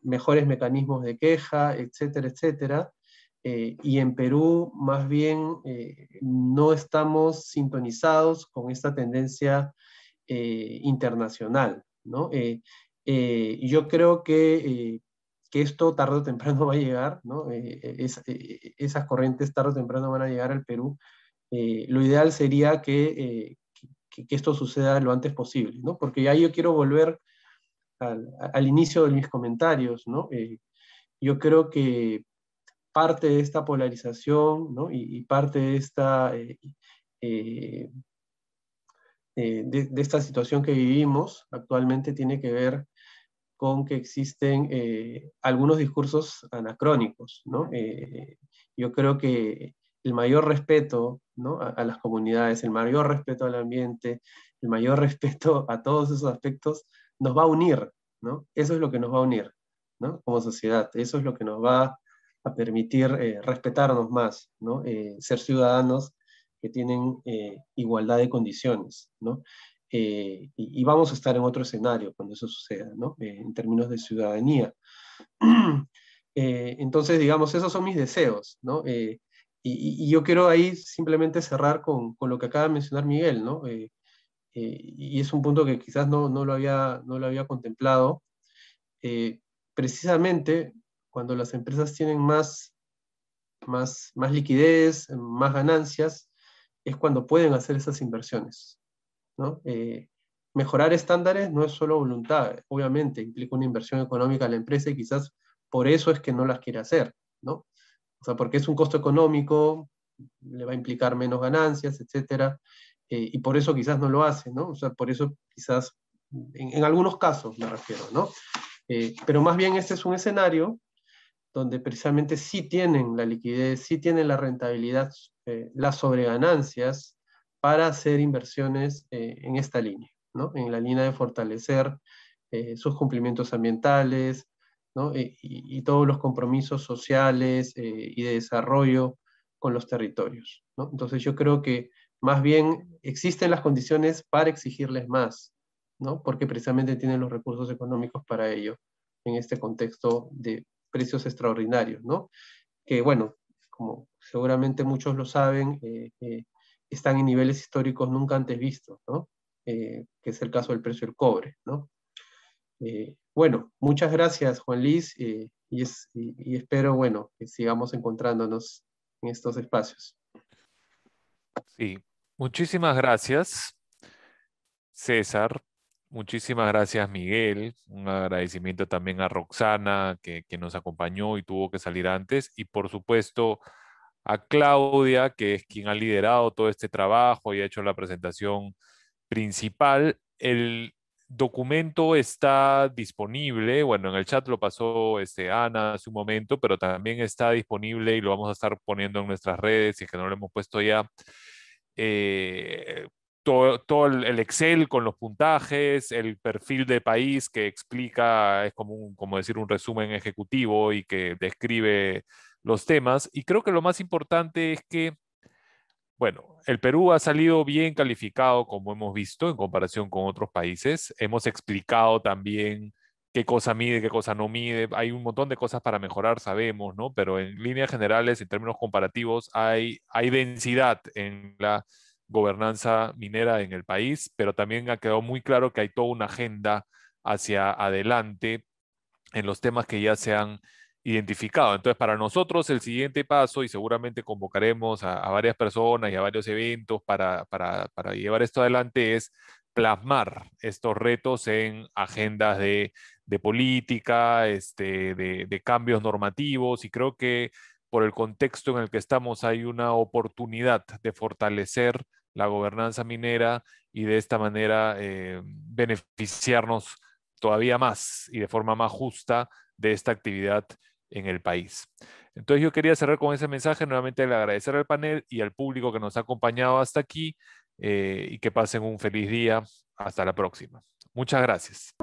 mejores mecanismos de queja, etcétera, etcétera. Y en Perú, más bien, no estamos sintonizados con esta tendencia internacional, ¿no? Yo creo que esto tarde o temprano va a llegar, ¿no? Esas corrientes tarde o temprano van a llegar al Perú. Lo ideal sería que esto suceda lo antes posible, ¿no? Porque ahí yo quiero volver al inicio de mis comentarios, ¿no? Yo creo que parte de esta polarización, ¿no? Y parte de eh, de esta situación que vivimos actualmente tiene que ver con que existen algunos discursos anacrónicos, ¿no? Yo creo que el mayor respeto, ¿no? A las comunidades, el mayor respeto al ambiente, el mayor respeto a todos esos aspectos nos va a unir, ¿no? Eso es lo que nos va a unir, ¿no? Como sociedad, eso es lo que nos va a permitir respetarnos más, ¿no? Ser ciudadanos que tienen igualdad de condiciones, ¿no? Y vamos a estar en otro escenario cuando eso suceda, ¿no? En términos de ciudadanía. Entonces, digamos, esos son mis deseos, ¿no? Y yo quiero ahí simplemente cerrar con lo que acaba de mencionar Miguel, ¿no? Y es un punto que quizás no lo había contemplado. Precisamente cuando las empresas tienen más liquidez, más ganancias, es cuando pueden hacer esas inversiones, ¿no? Mejorar estándares no es solo voluntad, obviamente implica una inversión económica a la empresa y quizás por eso es que no las quiere hacer, ¿no? O sea, porque es un costo económico, le va a implicar menos ganancias, etcétera, y por eso quizás no lo hace, ¿no? O sea, por eso quizás, en algunos casos me refiero, ¿no? Pero más bien este es un escenario donde precisamente sí tienen la liquidez, sí tienen la rentabilidad, las sobreganancias para hacer inversiones en esta línea, ¿no? En la línea de fortalecer sus cumplimientos ambientales, ¿no? Y todos los compromisos sociales y de desarrollo con los territorios, ¿no? Entonces yo creo que más bien existen las condiciones para exigirles más, ¿no? Porque precisamente tienen los recursos económicos para ello en este contexto de precios extraordinarios, ¿no? Que bueno, como seguramente muchos lo saben, están en niveles históricos nunca antes vistos, ¿no? Que es el caso del precio del cobre, ¿no? Bueno, muchas gracias, Juan Luis, y espero, bueno, que sigamos encontrándonos en estos espacios. Sí, muchísimas gracias, César. Muchísimas gracias, Miguel. Un agradecimiento también a Roxana, que nos acompañó y tuvo que salir antes. Y por supuesto, a Claudia, que es quien ha liderado todo este trabajo y ha hecho la presentación principal. El documento está disponible, bueno, en el chat lo pasó Ana hace un momento, pero también está disponible y lo vamos a estar poniendo en nuestras redes, si es que no lo hemos puesto ya. Todo el Excel con los puntajes, el perfil de país que explica, es como decir un resumen ejecutivo y que describe los temas. Y creo que lo más importante es que, bueno, el Perú ha salido bien calificado, como hemos visto, en comparación con otros países. Hemos explicado también qué cosa mide, qué cosa no mide. Hay un montón de cosas para mejorar, sabemos, ¿no? Pero en líneas generales, en términos comparativos, hay densidad en la gobernanza minera en el país, pero también ha quedado muy claro que hay toda una agenda hacia adelante en los temas que ya se han identificado. Entonces, para nosotros el siguiente paso, y seguramente convocaremos a varias personas y a varios eventos para llevar esto adelante, es plasmar estos retos en agendas de política, de cambios normativos, y creo que por el contexto en el que estamos hay una oportunidad de fortalecer la gobernanza minera y de esta manera beneficiarnos todavía más y de forma más justa de esta actividad en el país. Entonces yo quería cerrar con ese mensaje, nuevamente le agradecer al panel y al público que nos ha acompañado hasta aquí y que pasen un feliz día. Hasta la próxima. Muchas gracias.